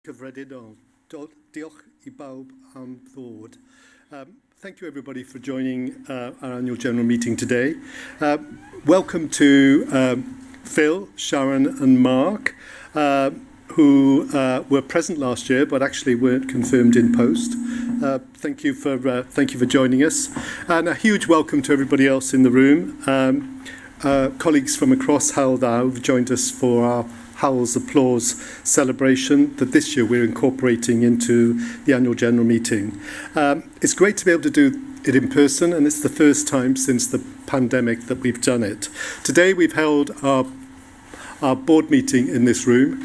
Cyffredinol. Diolch I bawb am ddod. Thank you everybody for joining our annual general meeting today. Welcome to Phil, Sharon and Mark, who were present last year but actually weren't confirmed in post. Thank you for joining us, and a huge welcome to everybody else in the room. Colleagues from across Hywel Dda who've joined us for our Hywel's Applause celebration that this year we're incorporating into the annual general meeting. It's great to be able to do it in person, and it's the first time since the pandemic that we've done it. Today we've held our board meeting in this room.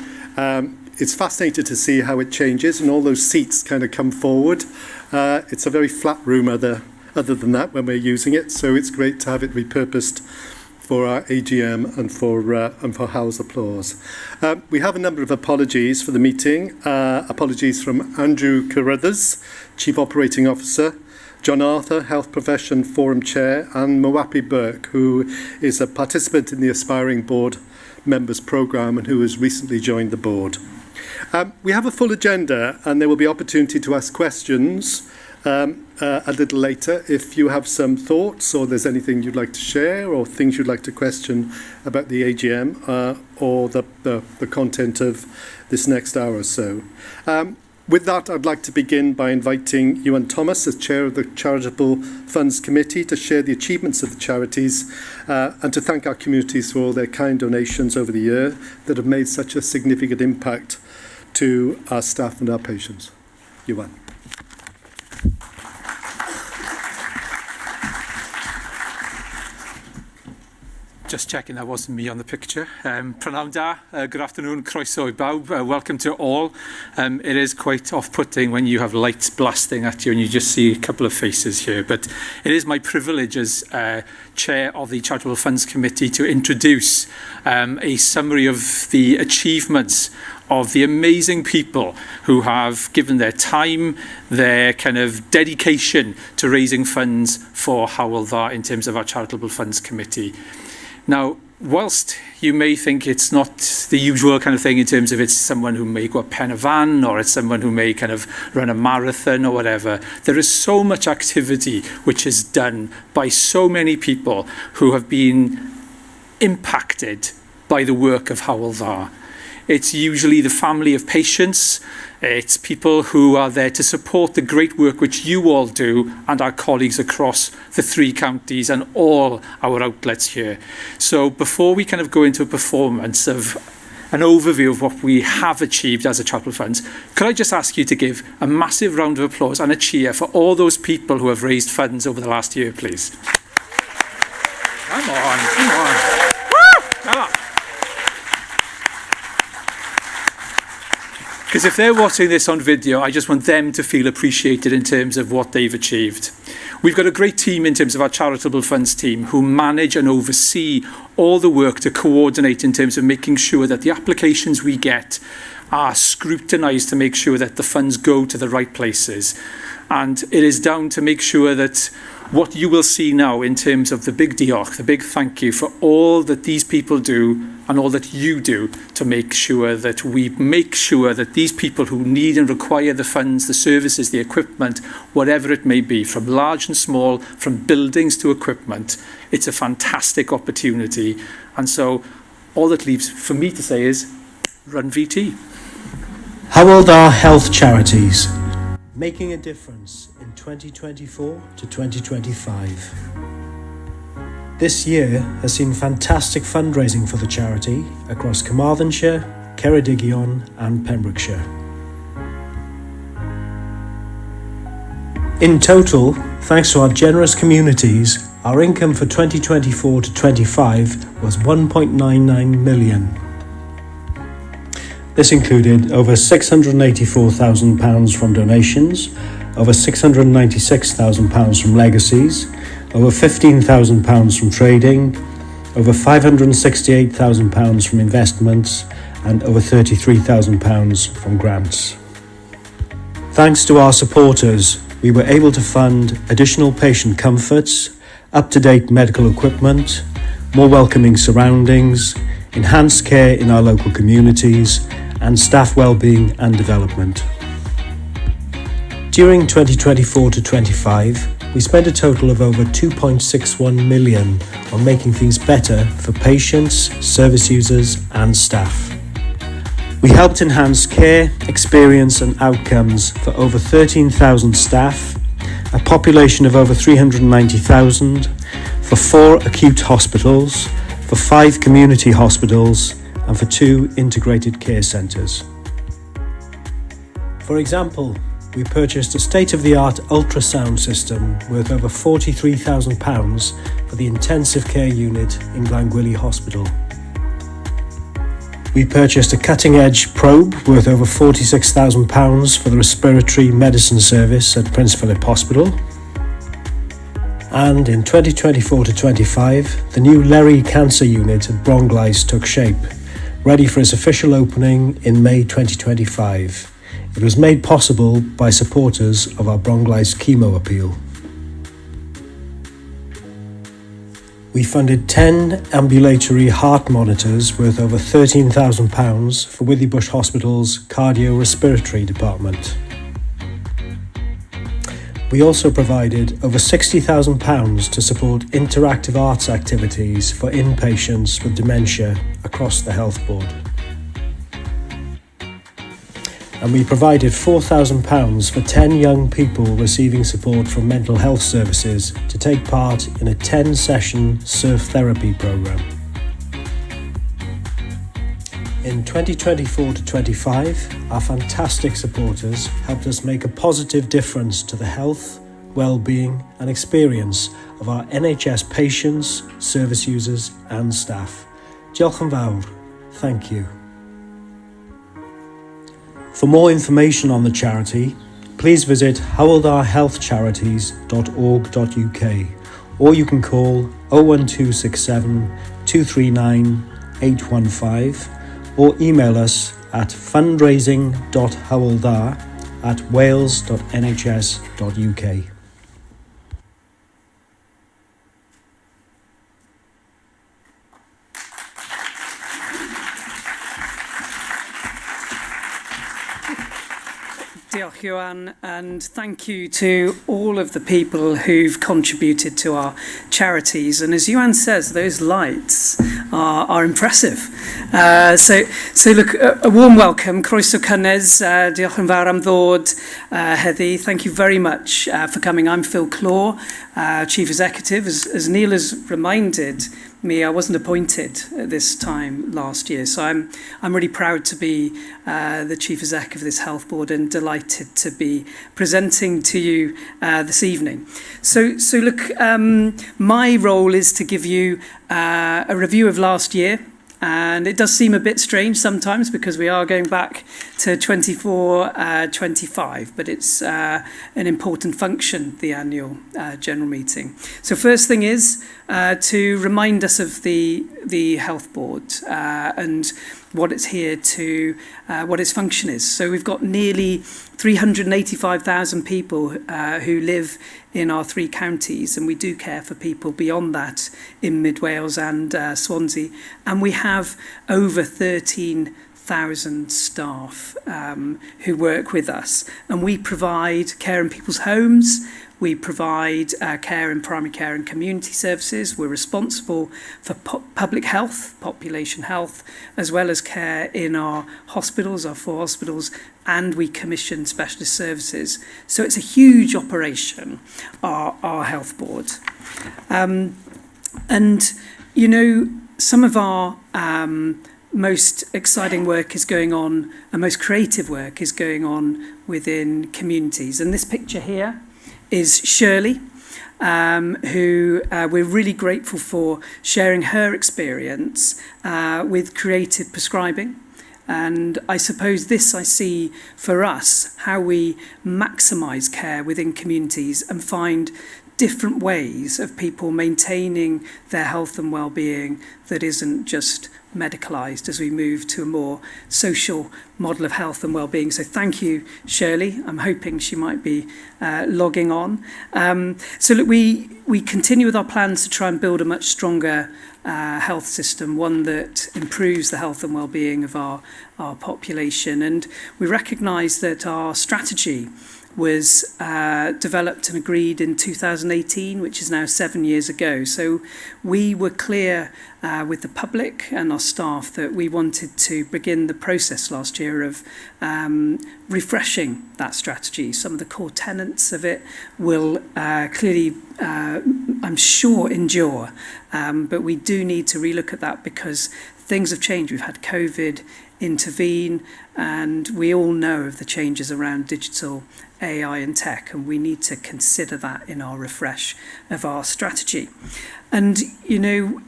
It's fascinating to see how it changes and all those seats kind of come forward. It's a very flat room other than that when we're using it, so it's great to have it repurposed for our AGM and for Hywel's Applause. We have a number of apologies for the meeting. Apologies from Andrew Carruthers, Chief Operating Officer, John Arthur, Health Profession Forum Chair, and Mwapi Burke, who is a participant in the Aspiring Board Members Programme and who has recently joined the board. We have a full agenda and there will be opportunity to ask questions a little later. If you have some thoughts or there's anything you'd like to share or things you'd like to question about the AGM or the content of this next hour or so. With that, I'd like to begin by inviting Ewan Thomas, as Chair of the Charitable Funds Committee, to share the achievements of the charities and to thank our communities for all their kind donations over the year that have made such a significant impact to our staff and our patients. Ewan. Just checking that wasn't me on the picture. Prynawn da, good afternoon, croeso I bawb. Welcome to all. It is quite off-putting when you have lights blasting at you and you just see a couple of faces here, but it is my privilege as Chair of the Charitable Funds Committee to introduce a summary of the achievements of the amazing people who have given their time, their kind of dedication to raising funds for Hywel Dda in terms of our Charitable Funds Committee. Now, whilst you may think it's not the usual kind of thing in terms of it's someone who may go up pen a van or it's someone who may kind of run a marathon or whatever, there is so much activity which is done by so many people who have been impacted by the work of Hywel Dda. It's usually the family of patients, it's people who are there to support the great work which you all do and our colleagues across the 3 counties and all our outlets here. So before we kind of go into a performance of an overview of what we have achieved as a Charitable Funds, could I just ask you to give a massive round of applause and a cheer for all those people who have raised funds over the last year, please? Come on, come on. Woo! Come on. Because if they're watching this on video, I just want them to feel appreciated in terms of what they've achieved. We've got a great team in terms of our Charitable Funds team who manage and oversee all the work to coordinate in terms of making sure that the applications we get are scrutinised to make sure that the funds go to the right places. And it is down to make sure that what you will see now in terms of the big diolch, the big thank you for all that these people do and all that you do to make sure that we make sure that these people who need and require the funds, the services, the equipment, whatever it may be, from large and small, from buildings to equipment, it's a fantastic opportunity. And so all that leaves for me to say is run VT. Hywel Dda Health Charities, making a difference in 2024 to 2025. This year has seen fantastic fundraising for the charity across Carmarthenshire, Ceredigion and Pembrokeshire. In total, thanks to our generous communities, our income for 2024 to 25 was £1.99 million. This included over £684,000 from donations, over £696,000 from legacies, over £15,000 from trading, over £568,000 from investments, and over £33,000 from grants. Thanks to our supporters, we were able to fund additional patient comforts, up-to-date medical equipment, more welcoming surroundings, enhanced care in our local communities, and staff wellbeing and development. During 2024 to 25, we spent a total of over 2.61 million on making things better for patients, service users and staff. We helped enhance care, experience and outcomes for over 13,000 staff, a population of over 390,000, for 4 acute hospitals, for 5 community hospitals and for 2 integrated care centres. For example, we purchased a state-of-the-art ultrasound system worth over £43,000 for the intensive care unit in Glangwili Hospital. We purchased a cutting-edge probe worth over £46,000 for the respiratory medicine service at Prince Philip Hospital. And in 2024 to 25, the new Lerry Cancer Unit at Bronglais took shape, ready for its official opening in May 2025. It was made possible by supporters of our Bronglais chemo appeal. We funded 10 ambulatory heart monitors worth over £13,000 for Withybush Hospital's cardiorespiratory department. We also provided over £60,000 to support interactive arts activities for inpatients with dementia across the Health Board. And we provided £4,000 for 10 young people receiving support from mental health services to take part in a 10-session surf therapy programme. In 2024 to 25, our fantastic supporters helped us make a positive difference to the health, well-being and experience of our NHS patients, service users and staff. Diolch yn fawr. Thank you. For more information on the charity, please visit hyweldahealthcharities.org.uk or you can call 01267 239 815 or email us at fundraising.hywelda@wales.nhs.uk. Diolch, Johan, and thank you to all of the people who've contributed to our charities. And as Johan says, those lights are impressive. So look, a warm welcome. Croeso cynnes, diolch yn fawr am ddod heddi. Thank you very much for coming. I'm Phil Claw, Chief Executive. As Neil has reminded me, I wasn't appointed at this time last year, so I'm really proud to be the Chief Exec of this Health Board and delighted to be presenting to you this evening. So look, my role is to give you a review of last year. And it does seem a bit strange sometimes because we are going back to 24-25, but it's an important function, the annual general meeting. So first thing is to remind us of the Health Board and what it's here to, what its function is. So we've got nearly 385,000 people who live in our 3 counties, and we do care for people beyond that in Mid Wales and Swansea. And we have over 13,000 staff who work with us. And we provide care in people's homes. We provide care in primary care and community services. We're responsible for public health, population health, as well as care in our hospitals, our 4 hospitals, and we commission specialist services. So it's a huge operation, our health board. And, you know, some of our most exciting work is going on, and most creative work is going on within communities. And this picture here is Shirley, who we're really grateful for sharing her experience with creative prescribing. And I suppose this I see for us, how we maximise care within communities and find different ways of people maintaining their health and well-being that isn't just medicalised as we move to a more social model of health and well-being. So thank you, Shirley. I'm hoping she might be logging on. So look, we continue with our plans to try and build a much stronger health system, one that improves the health and well-being of our population. And we recognise that our strategy was developed and agreed in 2018, which is now 7 years ago. So we were clear with the public and our staff that we wanted to begin the process last year of refreshing that strategy. Some of the core tenets of it will clearly, I'm sure, endure. But we do need to relook at that because things have changed. We've had COVID intervene, and we all know of the changes around digital, AI and tech, and we need to consider that in our refresh of our strategy. And, you know,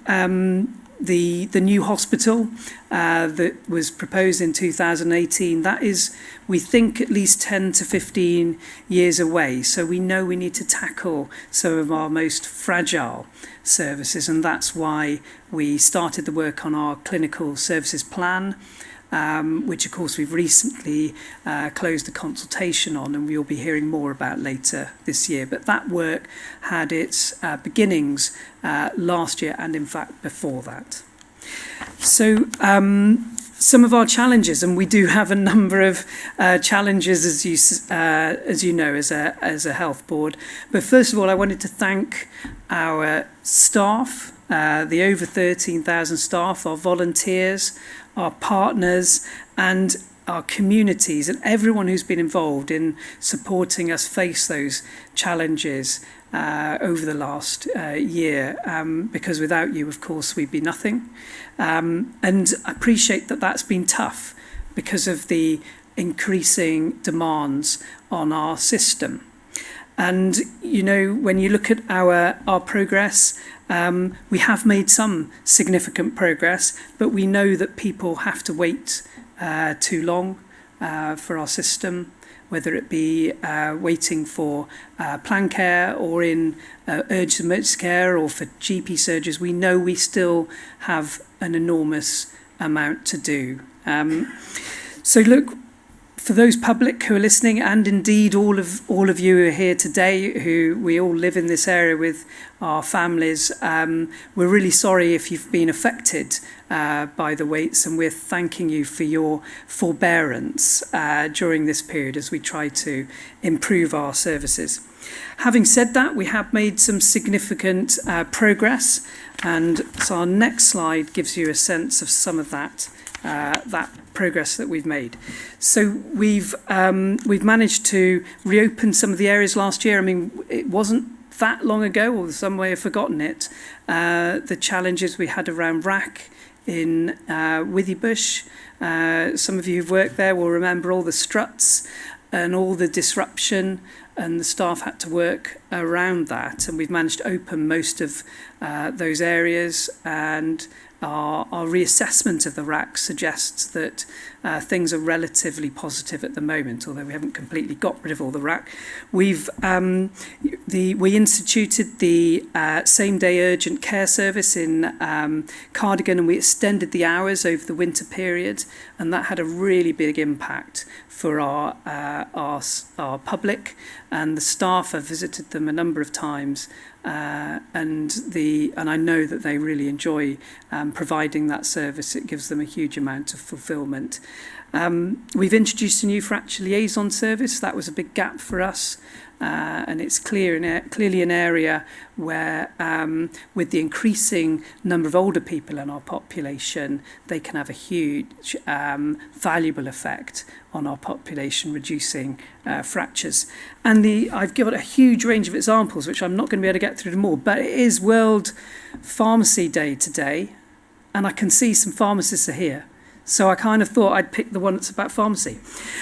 the new hospital that was proposed in 2018, that is, we think, at least 10 to 15 years away. So we know we need to tackle some of our most fragile services, and that's why we started the work on our clinical services plan, which of course we've recently closed the consultation on, and we'll be hearing more about later this year. But that work had its beginnings last year and in fact before that. So some of our challenges, and we do have a number of challenges as you know as a health board. But first of all, I wanted to thank our staff, the over 13,000 staff, our volunteers, our partners and our communities, and everyone who's been involved in supporting us face those challenges over the last year, because without you, of course, we'd be nothing. And I appreciate that that's been tough because of the increasing demands on our system. And, you know, when you look at our progress, we have made some significant progress, but we know that people have to wait too long for our system, whether it be waiting for plan care or in urgent emergency care or for GP surgeries. We know we still have an enormous amount to do. So look, for those public who are listening, and indeed all of you who are here today, who we all live in this area with our families, we're really sorry if you've been affected by the waits, and we're thanking you for your forbearance during this period as we try to improve our services. Having said that, we have made some significant progress, and so our next slide gives you a sense of some of that progress that we've made. So we've managed to reopen some of the areas last year. I mean, it wasn't that long ago, or some may have forgotten it, the challenges we had around RAC in Withybush. Some of you who've worked there will remember all the struts and all the disruption, and the staff had to work around that, and we've managed to open most of those areas, and our reassessment of the RAC suggests that things are relatively positive at the moment, although we haven't completely got rid of all the RAC. We instituted the same-day urgent care service in Cardigan, and we extended the hours over the winter period, and that had a really big impact for our public, and the staff have visited them a number of times, and I know that they really enjoy providing that service. It gives them a huge amount of fulfilment. We've introduced a new fracture liaison service. That was a big gap for us, and it's clearly an area where, with the increasing number of older people in our population, they can have a huge valuable effect on our population, reducing fractures. And I've given a huge range of examples, which I'm not going to be able to get through them all, but it is World Pharmacy Day today, and I can see some pharmacists are here. So I kind of thought I'd pick the one that's about pharmacy.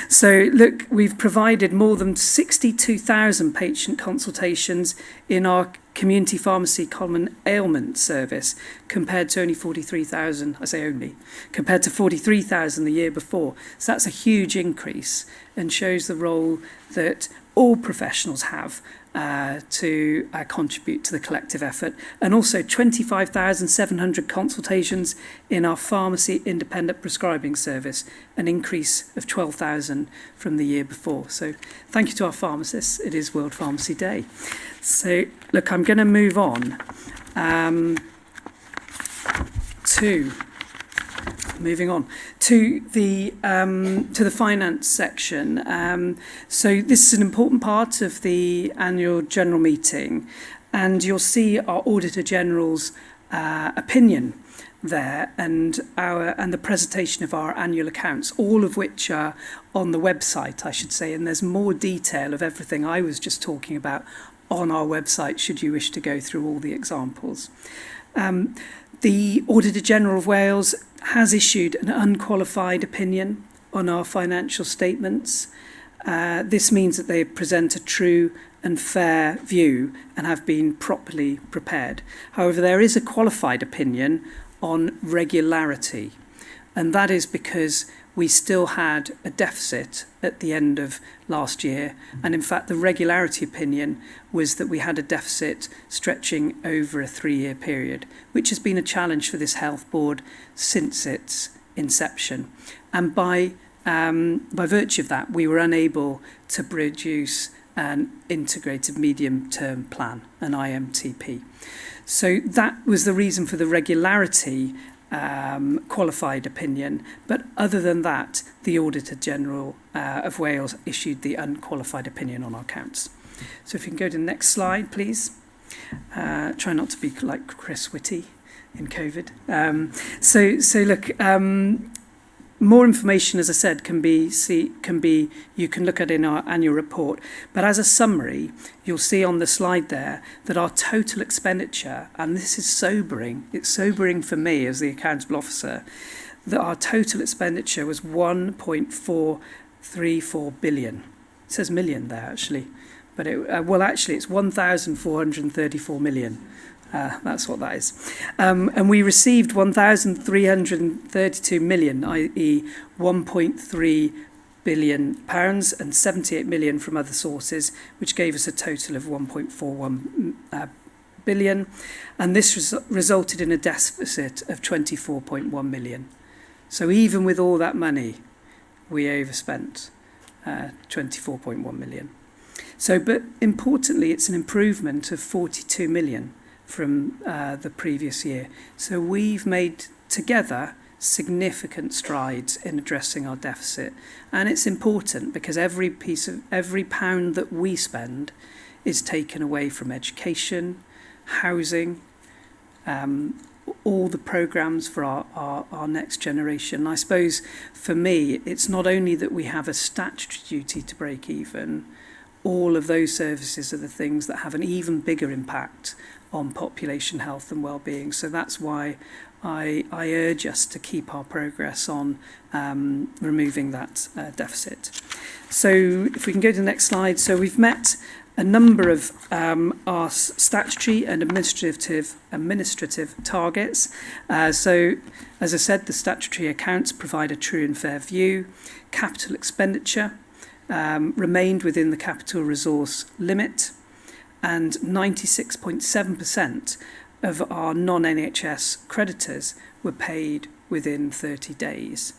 So look, we've provided more than 62,000 patient consultations in our community pharmacy common ailment service, compared to only 43,000, I say only, compared to 43,000 the year before. So that's a huge increase and shows the role that all professionals have to contribute to the collective effort, and also 25,700 consultations in our pharmacy independent prescribing service, an increase of 12,000 from the year before. So thank you to our pharmacists. It is World Pharmacy Day. So look, I'm going to move on to the finance section. So this is an important part of the annual general meeting, and you'll see our Auditor General's opinion there, and the presentation of our annual accounts, all of which are on the website, I should say, and there's more detail of everything I was just talking about on our website should you wish to go through all the examples. The Auditor General of Wales has issued an unqualified opinion on our financial statements. This means that they present a true and fair view and have been properly prepared. However, there is a qualified opinion on regularity, and that is because we still had a deficit at the end of last year, and in fact the regularity opinion was that we had a deficit stretching over a 3-year period, which has been a challenge for this health board since its inception. And by virtue of that, we were unable to produce an integrated medium-term plan, an IMTP. So that was the reason for the regularity qualified opinion, but other than that, the Auditor General of Wales issued the unqualified opinion on our accounts. So if you can go to the next slide, please. Try not to be like Chris Whitty in COVID. So look, more information, as I said, you can look at in our annual report. But as a summary, you'll see on the slide there that our total expenditure, and this is sobering, it's sobering for me as the accountable officer, that our total expenditure was 1.434 billion. It says million there, actually. But it's 1,434 million. That's what that is. And we received 1,332 million, i.e. £1.3 billion and 78 million from other sources, which gave us a total of 1.41 billion. And this resulted in a deficit of 24.1 million. So even with all that money, we overspent 24.1 million. So, but importantly, it's an improvement of 42 million from the previous year. So we've made together significant strides in addressing our deficit, and it's important because every pound that we spend is taken away from education, housing, all the programmes for our next generation. I suppose for me, it's not only that we have a statutory duty to break even, all of those services are the things that have an even bigger impact on population health and well-being. So that's why I urge us to keep our progress on removing that deficit. So if we can go to the next slide. So we've met a number of our statutory and administrative targets. So as I said, the statutory accounts provide a true and fair view. Capital expenditure remained within the capital resource limit, and 96.7% of our non-NHS creditors were paid within 30 days.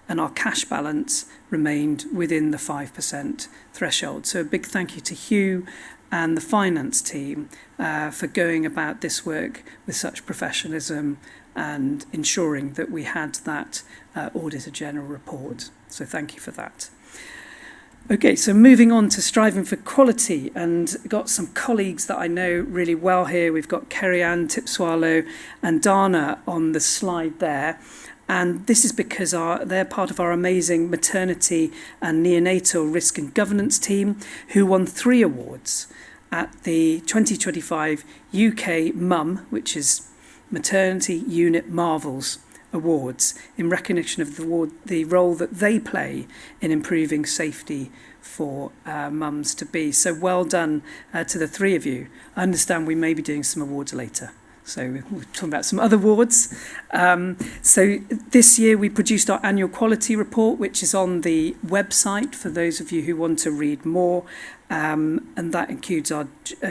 And our cash balance remained within the 5% threshold. So a big thank you to Hugh and the finance team for going about this work with such professionalism and ensuring that we had that Auditor General report. So thank you for that. Okay, so moving on to striving for quality, and got some colleagues that I know really well here. We've got Kerry-Ann Tipswallow and Dana on the slide there. And this is because they're part of our amazing maternity and neonatal risk and governance team, who won 3 awards at the 2025 UK MUM, which is Maternity Unit Marvels Awards, in recognition of the role that they play in improving safety for mums to be. So well done to the 3 of you. I understand we may be doing some awards later, So we're talking about some other awards. So this year we produced our annual quality report, which is on the website for those of you who want to read more. And that includes our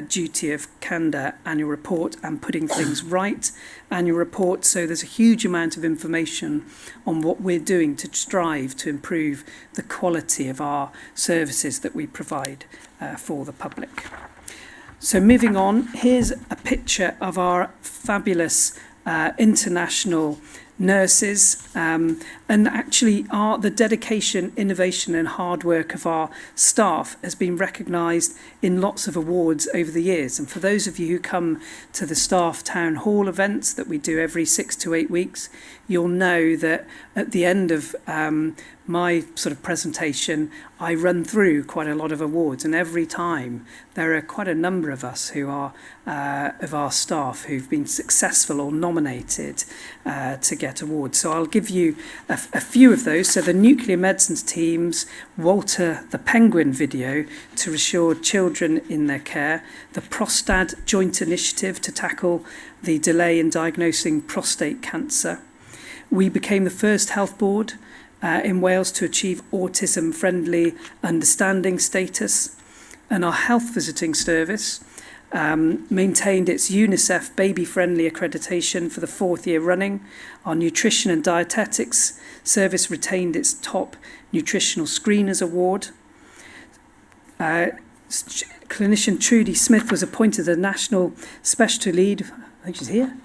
duty of candour annual report and putting things right annual report. So there's a huge amount of information on what we're doing to strive to improve the quality of our services that we provide for the public. So moving on, here's a picture of our fabulous international nurses, and actually the dedication, innovation and hard work of our staff has been recognised in lots of awards over the years. And for those of you who come to the staff town hall events that we do every 6 to 8 weeks, you'll know that at the end of my sort of presentation, I run through quite a lot of awards, and every time there are quite a number of us who are of our staff who've been successful or nominated to get awards. So I'll give you a few of those. So the nuclear medicines team's Walter the Penguin video to restore children in their care, the Prostad Joint Initiative to tackle the delay in diagnosing prostate cancer. We became the first health board in Wales to achieve autism-friendly understanding status, and our health visiting service maintained its UNICEF baby-friendly accreditation for the 4th year running. Our nutrition and dietetics service retained its top nutritional screeners award. Clinician Trudy Smith was appointed the National Specialty Lead, I think she's here,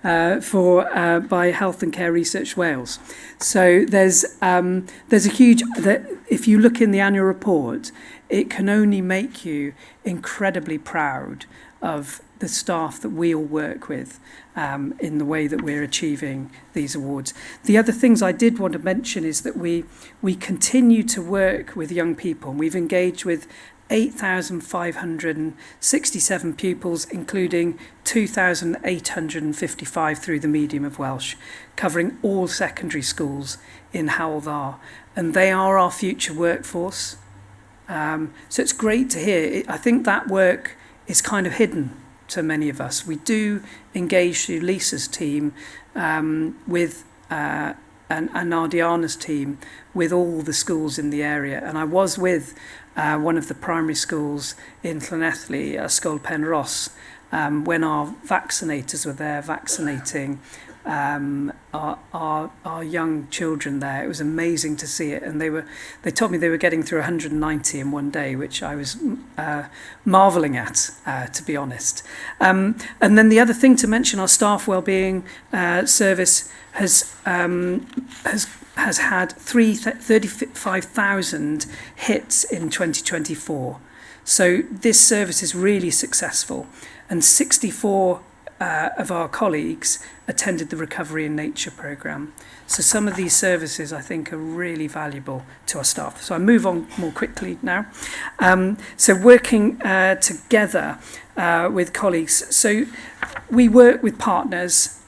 by Health and Care Research Wales. So there's a huge, if you look in the annual report, it can only make you incredibly proud of the staff that we all work with in the way that we're achieving these awards. The other things I did want to mention is that we continue to work with young people. We've engaged with 8,567 pupils, including 2,855 through the medium of Welsh, covering all secondary schools in Hywel Dda. And they are our future workforce. So it's great to hear. I think that work is kind of hidden to many of us. We do engage through Lisa's team with and Nardiana's team with all the schools in the area. And I was with one of the primary schools in Llanelli, Ysgol Penrhos, when our vaccinators were there vaccinating our young children there. It was amazing to see it, and they told me they were getting through 190 in one day, which I was marvelling at, to be honest. And then the other thing to mention, our staff wellbeing service has had 35,000 hits in 2024. So this service is really successful, and 64 of our colleagues attended the Recovery in Nature programme. So some of these services, I think, are really valuable to our staff. So I move on more quickly now. So working together with colleagues. So we work with partners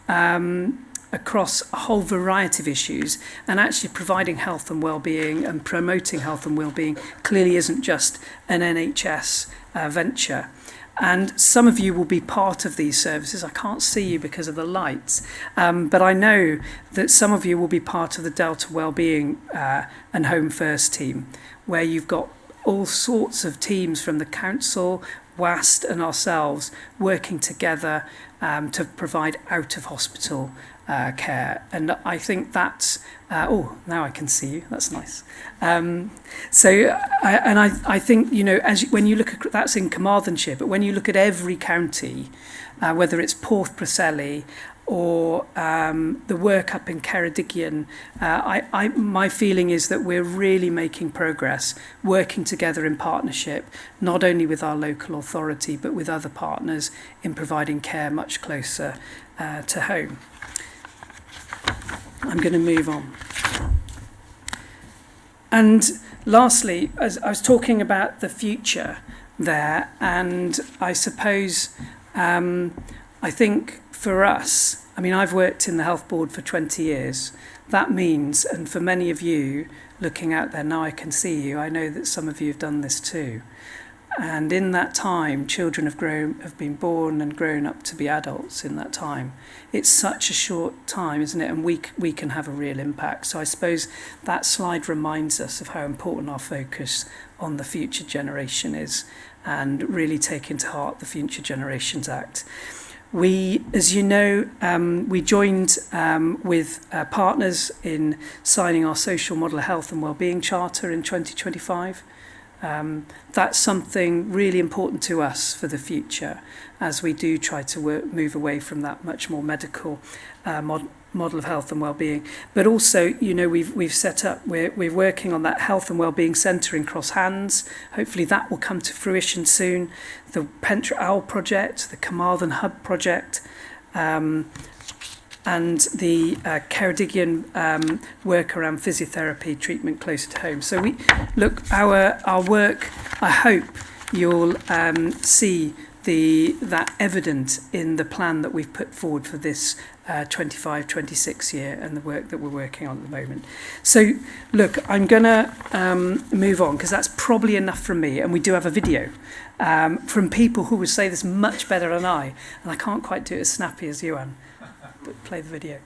across a whole variety of issues, and actually providing health and well-being and promoting health and well-being clearly isn't just an NHS venture. And some of you will be part of these services. I can't see you because of the lights, but I know that some of you will be part of the Delta Wellbeing and Home First team, where you've got all sorts of teams from the council, WAST and ourselves working together to provide out-of-hospital care. And I think that's, now I can see you, that's nice. I think, you know, when you look at, that's in Carmarthenshire, but when you look at every county, whether it's Porth Preseli or the work up in Ceredigion, my feeling is that we're really making progress, working together in partnership, not only with our local authority, but with other partners in providing care much closer to home. I'm going to move on. And lastly, as I was talking about the future there, and I suppose I think for us, I mean, I've worked in the health board for 20 years. That means, and for many of you looking out there now, I can see you, I know that some of you have done this too. And in that time, children have been born and grown up to be adults in that time. It's such a short time, isn't it? And we can have a real impact. So I suppose that slide reminds us of how important our focus on the future generation is, and really taking to heart the Future Generations Act. We, as you know, we joined with partners in signing our Social Model of Health and Wellbeing Charter in 2025. That's something really important to us for the future, as we do try to move away from that much more medical model of health and well-being. But also, you know, we've set up, we're working on that health and well-being centre in Cross Hands. Hopefully that will come to fruition soon. The Pentre Owl project, the Carmarthen Hub project, and the Ceredigion work around physiotherapy treatment closer to home. So we look, our work, I hope you'll see that evident in the plan that we've put forward for this 25-26 year, and the work that we're working on at the moment. So look, I'm gonna move on, because that's probably enough from me, and we do have a video from people who would say this much better than I, and I can't quite do it as snappy as you, Anne. But play the video.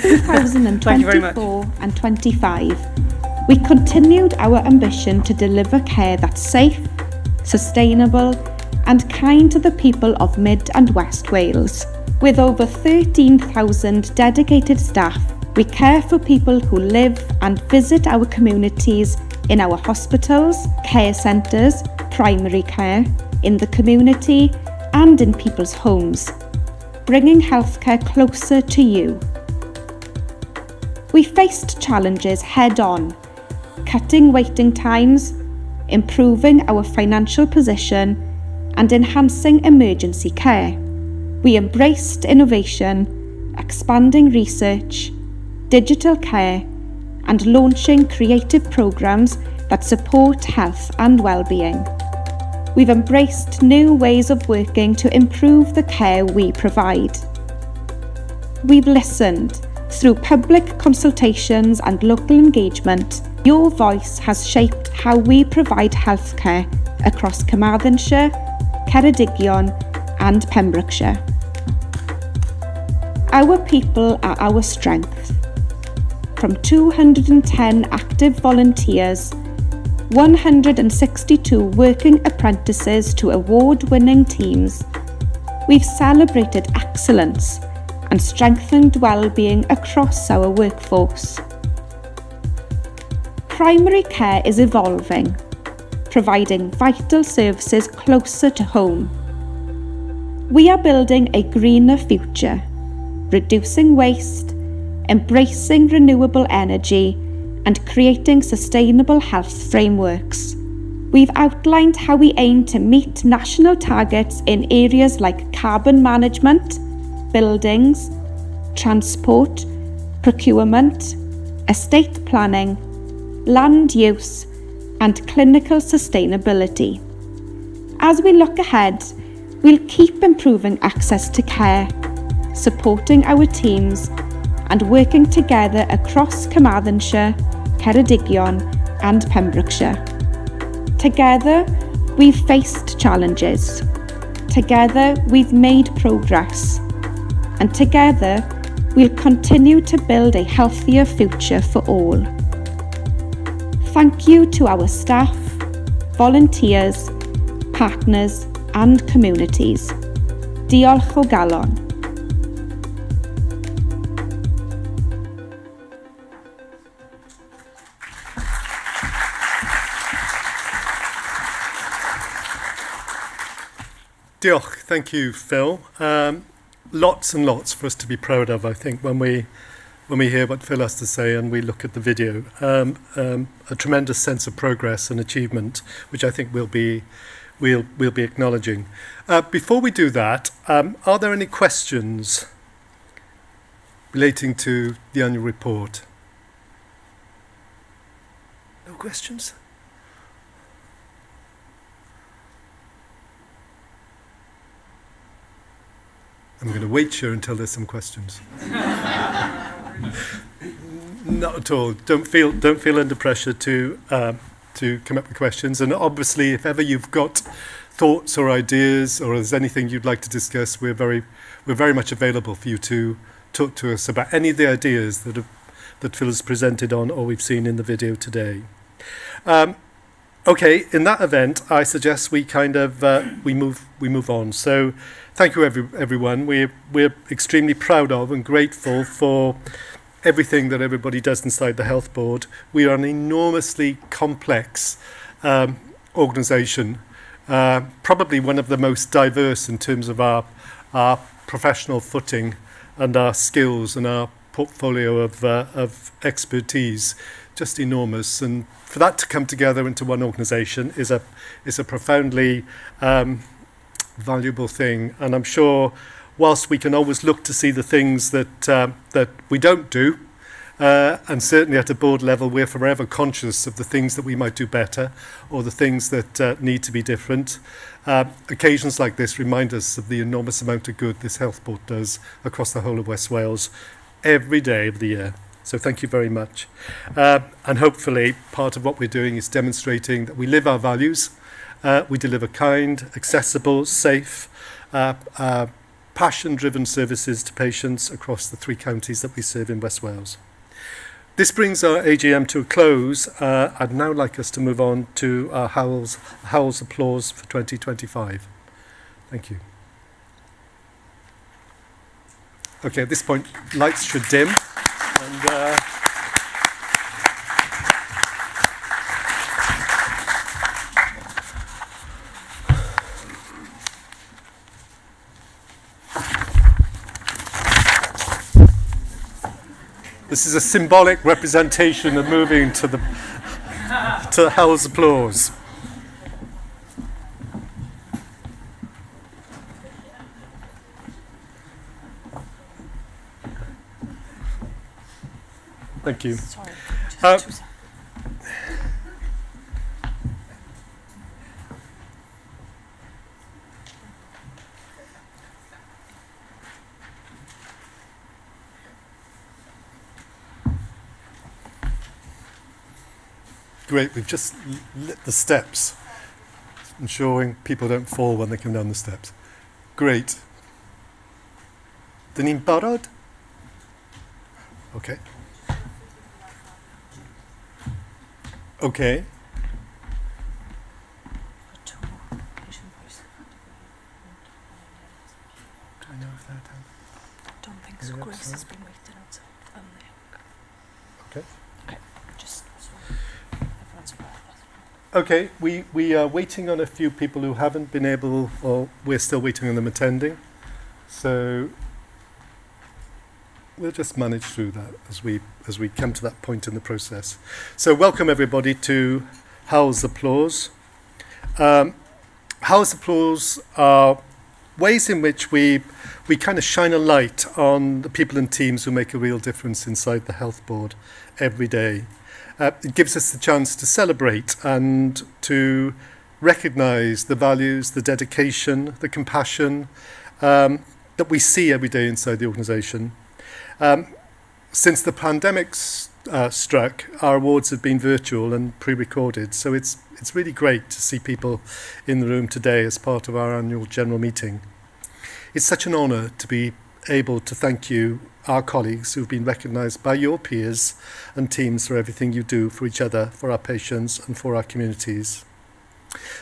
In 2024 and 25, we continued our ambition to deliver care that's safe, sustainable and kind to the people of Mid and West Wales. With over 13,000 dedicated staff, we care for people who live and visit our communities in our hospitals, care centres, primary care, in the community and in people's homes, bringing healthcare closer to you. We faced challenges head-on, cutting waiting times, improving our financial position, and enhancing emergency care. We embraced innovation, expanding research, digital care, and launching creative programmes that support health and well-being. We've embraced new ways of working to improve the care we provide. We've listened through public consultations and local engagement. Your voice has shaped how we provide healthcare across Carmarthenshire, Ceredigion and Pembrokeshire. Our people are our strength. From 210 active volunteers, 162 working apprentices to award-winning teams, we've celebrated excellence and strengthened well-being across our workforce. Primary care is evolving, providing vital services closer to home. We are building a greener future, reducing waste, embracing renewable energy, and creating sustainable health frameworks. We've outlined how we aim to meet national targets in areas like carbon management, buildings, transport, procurement, estate planning, land use, and clinical sustainability. As we look ahead, we'll keep improving access to care, supporting our teams, and working together across Carmarthenshire, Ceredigion and Pembrokeshire. Together, we've faced challenges. Together, we've made progress. And together, we'll continue to build a healthier future for all. Thank you to our staff, volunteers, partners and communities. Diolch o galon. Diolch, thank you, Phil. Lots and lots for us to be proud of, I think, when we hear what Phil has to say and we look at the video. A tremendous sense of progress and achievement, which I think we'll be acknowledging. Before we do that, are there any questions relating to the annual report? No questions? I'm going to wait here until there's some questions. Not at all. Don't feel under pressure to to come up with questions. And obviously, if ever you've got thoughts or ideas, or there's anything you'd like to discuss, we're very much available for you to talk to us about any of the ideas that Phil has presented on or we've seen in the video today. Okay, in that event, I suggest we kind of we move on. So, thank you everyone. We're extremely proud of and grateful for everything that everybody does inside the Health Board. We are an enormously complex organisation, probably one of the most diverse in terms of our professional footing and our skills and our portfolio of expertise. Just enormous, and for that to come together into one organisation is a profoundly valuable thing. And I'm sure, whilst we can always look to see the things that we don't do, and certainly at a board level, we're forever conscious of the things that we might do better or the things that need to be different. Occasions like this remind us of the enormous amount of good this Health Board does across the whole of West Wales every day of the year. So thank you very much. And hopefully part of what we're doing is demonstrating that we live our values. We deliver kind, accessible, safe, passion-driven services to patients across the 3 counties that we serve in West Wales. This brings our AGM to a close. I'd now like us to move on to our Hywel's applause for 2025. Thank you. Okay, at this point, lights should dim. And this is a symbolic representation of moving to Hywel's applause. Thank you. Sorry, Great, we've just lit the steps, ensuring people don't fall when they come down the steps. Great. Dyn ni'n barod? Okay. Okay. Do I know if they're down? I don't think so. Grace has been waiting outside. Okay. Okay, just so everyone's aware of that. Okay, we are waiting on a few people who haven't been able, or we're still waiting on them attending. So we'll just manage through that as we come to that point in the process. So welcome everybody to Hywel's Applause. Hywel's Applause are ways in which we kind of shine a light on the people and teams who make a real difference inside the Health Board every day. It gives us the chance to celebrate and to recognise the values, the dedication, the compassion that we see every day inside the organisation. Since the pandemic struck, our awards have been virtual and pre-recorded, so it's really great to see people in the room today as part of our annual general meeting. It's such an honour to be able to thank you, our colleagues, who've been recognised by your peers and teams for everything you do for each other, for our patients and for our communities.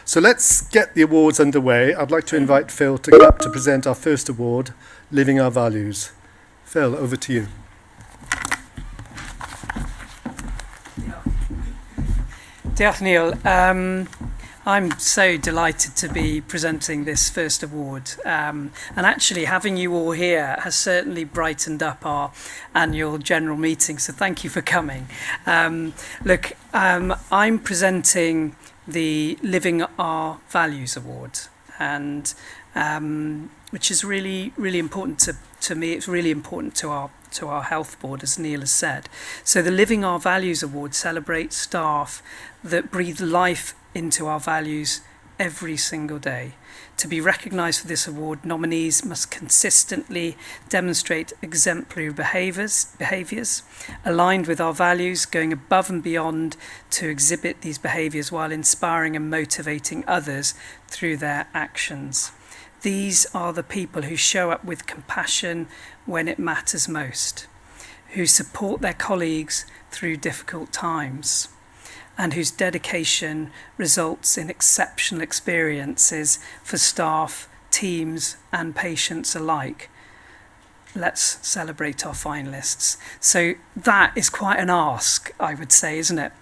So let's get the awards underway. I'd like to invite Phil to come up to present our first award, Living Our Values. Phil, over to you. Diolch, Neil. I'm so delighted to be presenting this first award. And actually, having you all here has certainly brightened up our annual general meeting, so thank you for coming. Look, I'm presenting the Living Our Values Award, and which is really, really important to me. It's really important to our Health Board, as Neil has said. So the Living Our Values Award celebrates staff that breathe life into our values every single day. To be recognised for this award, nominees must consistently demonstrate exemplary behaviours aligned with our values, going above and beyond to exhibit these behaviours while inspiring and motivating others through their actions. These are the people who show up with compassion when it matters most, who support their colleagues through difficult times, and whose dedication results in exceptional experiences for staff, teams, and patients alike. Let's celebrate our finalists. So that is quite an ask, I would say, isn't it?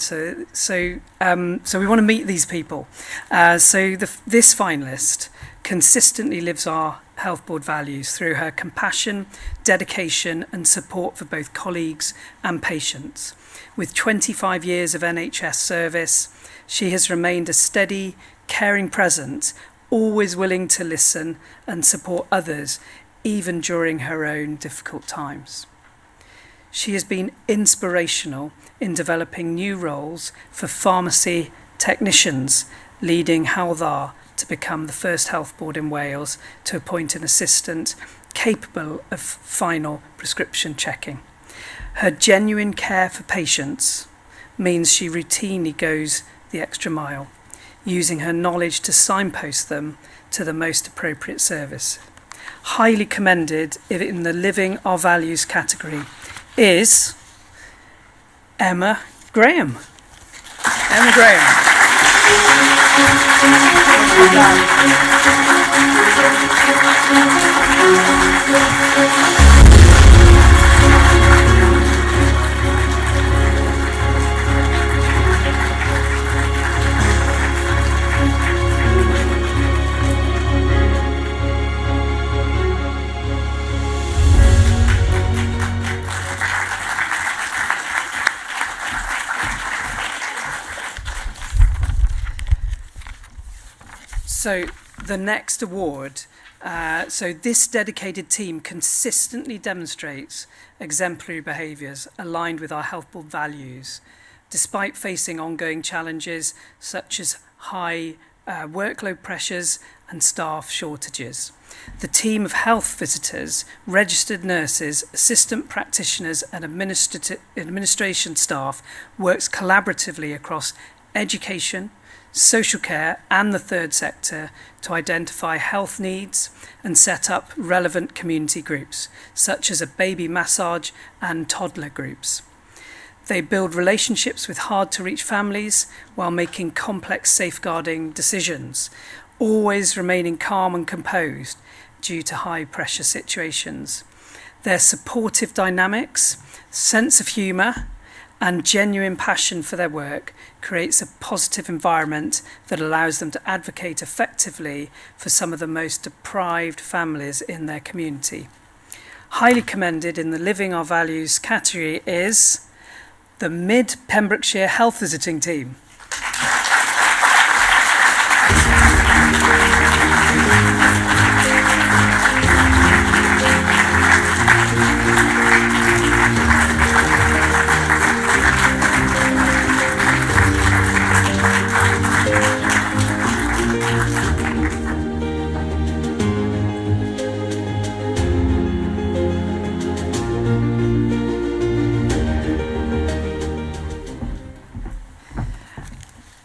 So we want to meet these people. This finalist consistently lives our Health Board values through her compassion, dedication, and support for both colleagues and patients. With 25 years of NHS service, she has remained a steady, caring presence, always willing to listen and support others, even during her own difficult times. She has been inspirational in developing new roles for pharmacy technicians, leading Hywel Dda to become the first health board in Wales to appoint an assistant capable of final prescription checking. Her genuine care for patients means she routinely goes the extra mile, using her knowledge to signpost them to the most appropriate service. Highly commended in the Living Our Values category is Emma Graham. Emma Graham. So the next award, this dedicated team consistently demonstrates exemplary behaviours aligned with our Health Board values, despite facing ongoing challenges such as high workload pressures and staff shortages. The team of health visitors, registered nurses, assistant practitioners and administration staff works collaboratively across education, social care and the third sector to identify health needs and set up relevant community groups, such as a baby massage and toddler groups. They build relationships with hard-to-reach families while making complex safeguarding decisions, always remaining calm and composed due to high-pressure situations. Their supportive dynamics, sense of humour, and genuine passion for their work creates a positive environment that allows them to advocate effectively for some of the most deprived families in their community. Highly commended in the Living Our Values category is the Mid Pembrokeshire Health Visiting Team.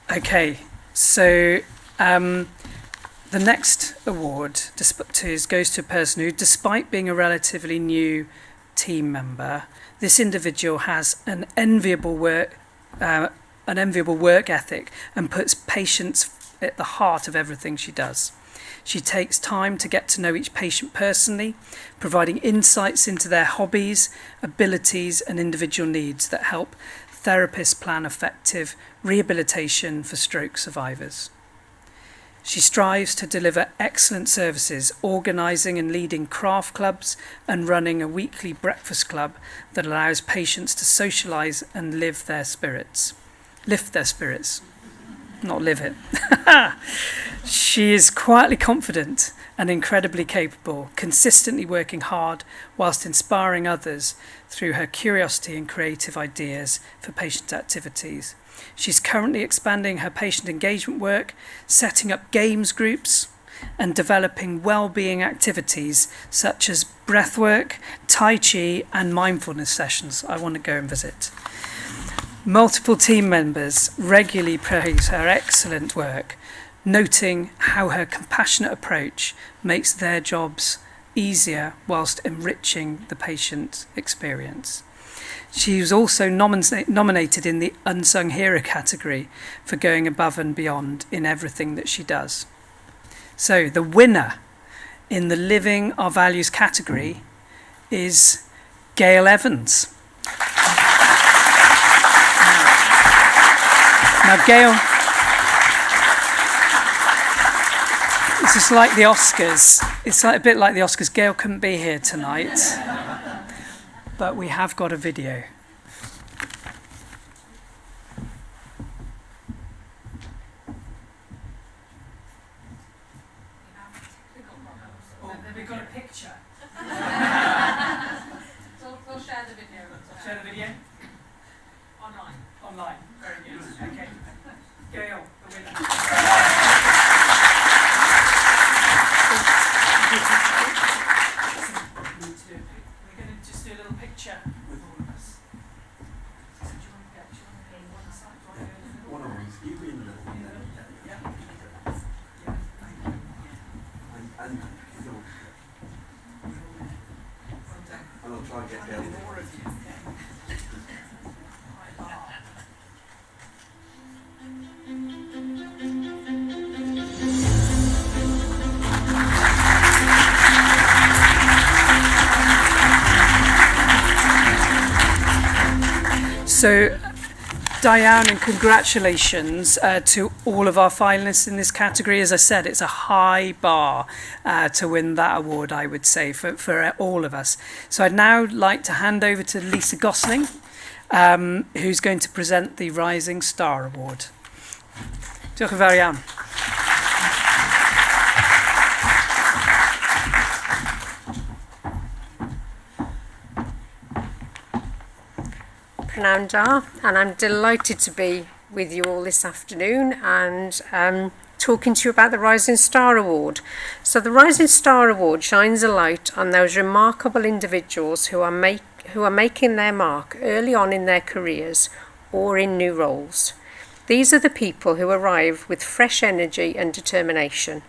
Okay, so the next award goes to a person who, despite being a relatively new team member, this individual has an enviable work ethic and puts patients at the heart of everything she does. She takes time to get to know each patient personally, providing insights into their hobbies, abilities and individual needs that help therapists plan effective rehabilitation for stroke survivors. She strives to deliver excellent services, organising and leading craft clubs and running a weekly breakfast club that allows patients to socialise and lift their spirits, not live it. She is quietly confident and incredibly capable, consistently working hard whilst inspiring others through her curiosity and creative ideas for patient activities. She's currently expanding her patient engagement work, setting up games groups, and developing well-being activities such as breathwork, Tai Chi, and mindfulness sessions. I want to go and visit. Multiple team members regularly praise her excellent work, noting how her compassionate approach makes their jobs easier whilst enriching the patient experience. She was also nominated in the Unsung Hero category for going above and beyond in everything that she does. So the winner in the Living Our Values category is Gail Evans. Now Gail, it's just like the Oscars. It's like a bit like the Oscars. Gail couldn't be here tonight, but we have got a video. We've got a picture. So we'll share the video. Share the video? Online. Online. Very good. Okay. Gail, the winner. We're going to just do a little picture with all of us. So do you want to be on one side? Do you want to go in the middle? Yeah. I'll try and get down. More of you. So, Diane, and congratulations to all of our finalists in this category. As I said, it's a high bar to win that award, I would say, for all of us. So I'd now like to hand over to Lisa Gosling, who's going to present the Rising Star Award. Diolch yn fawr iawn. Prynawn da, and I'm delighted to be with you all this afternoon and talking to you about the Rising Star Award. So the Rising Star Award shines a light on those remarkable individuals who are making their mark early on in their careers or in new roles. These are the people who arrive with fresh energy and determination.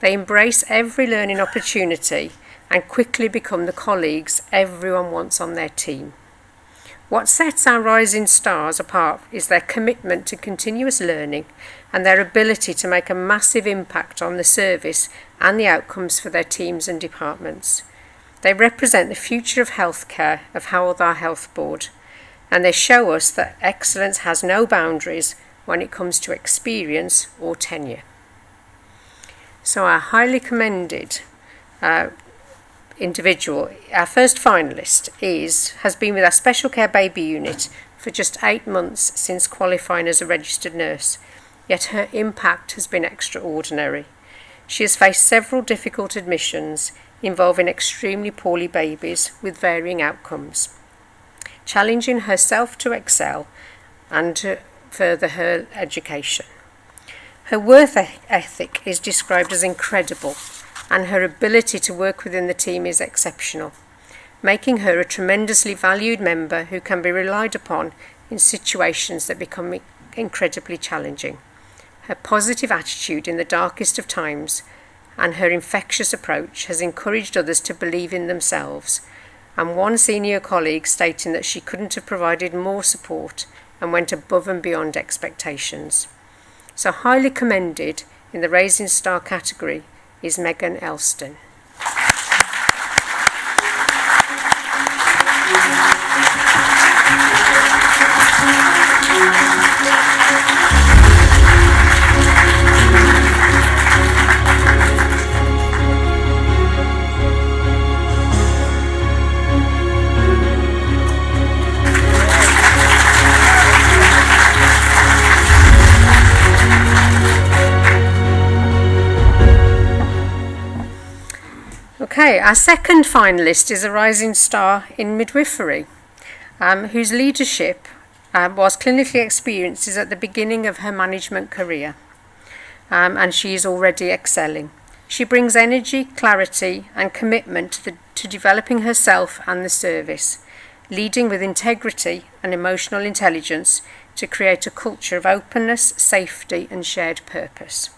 They embrace every learning opportunity and quickly become the colleagues everyone wants on their team. What sets our rising stars apart is their commitment to continuous learning and their ability to make a massive impact on the service and the outcomes for their teams and departments. They represent the future of healthcare of Hywel Dda Health Board, and they show us that excellence has no boundaries when it comes to experience or tenure. So our highly commended individual, our first finalist, has been with our special care baby unit for just 8 months since qualifying as a registered nurse, yet her impact has been extraordinary. She has faced several difficult admissions involving extremely poorly babies with varying outcomes, challenging herself to excel and to further her education. Her work ethic is described as incredible, and her ability to work within the team is exceptional, making her a tremendously valued member who can be relied upon in situations that become incredibly challenging. Her positive attitude in the darkest of times and her infectious approach has encouraged others to believe in themselves, and one senior colleague stating that she couldn't have provided more support and went above and beyond expectations. So highly commended in the Rising Star category is Megan Elston. Okay, our second finalist is a rising star in midwifery, whose leadership, whilst clinically experienced, is at the beginning of her management career, and she is already excelling. She brings energy, clarity and commitment to developing herself and the service, leading with integrity and emotional intelligence to create a culture of openness, safety and shared purpose.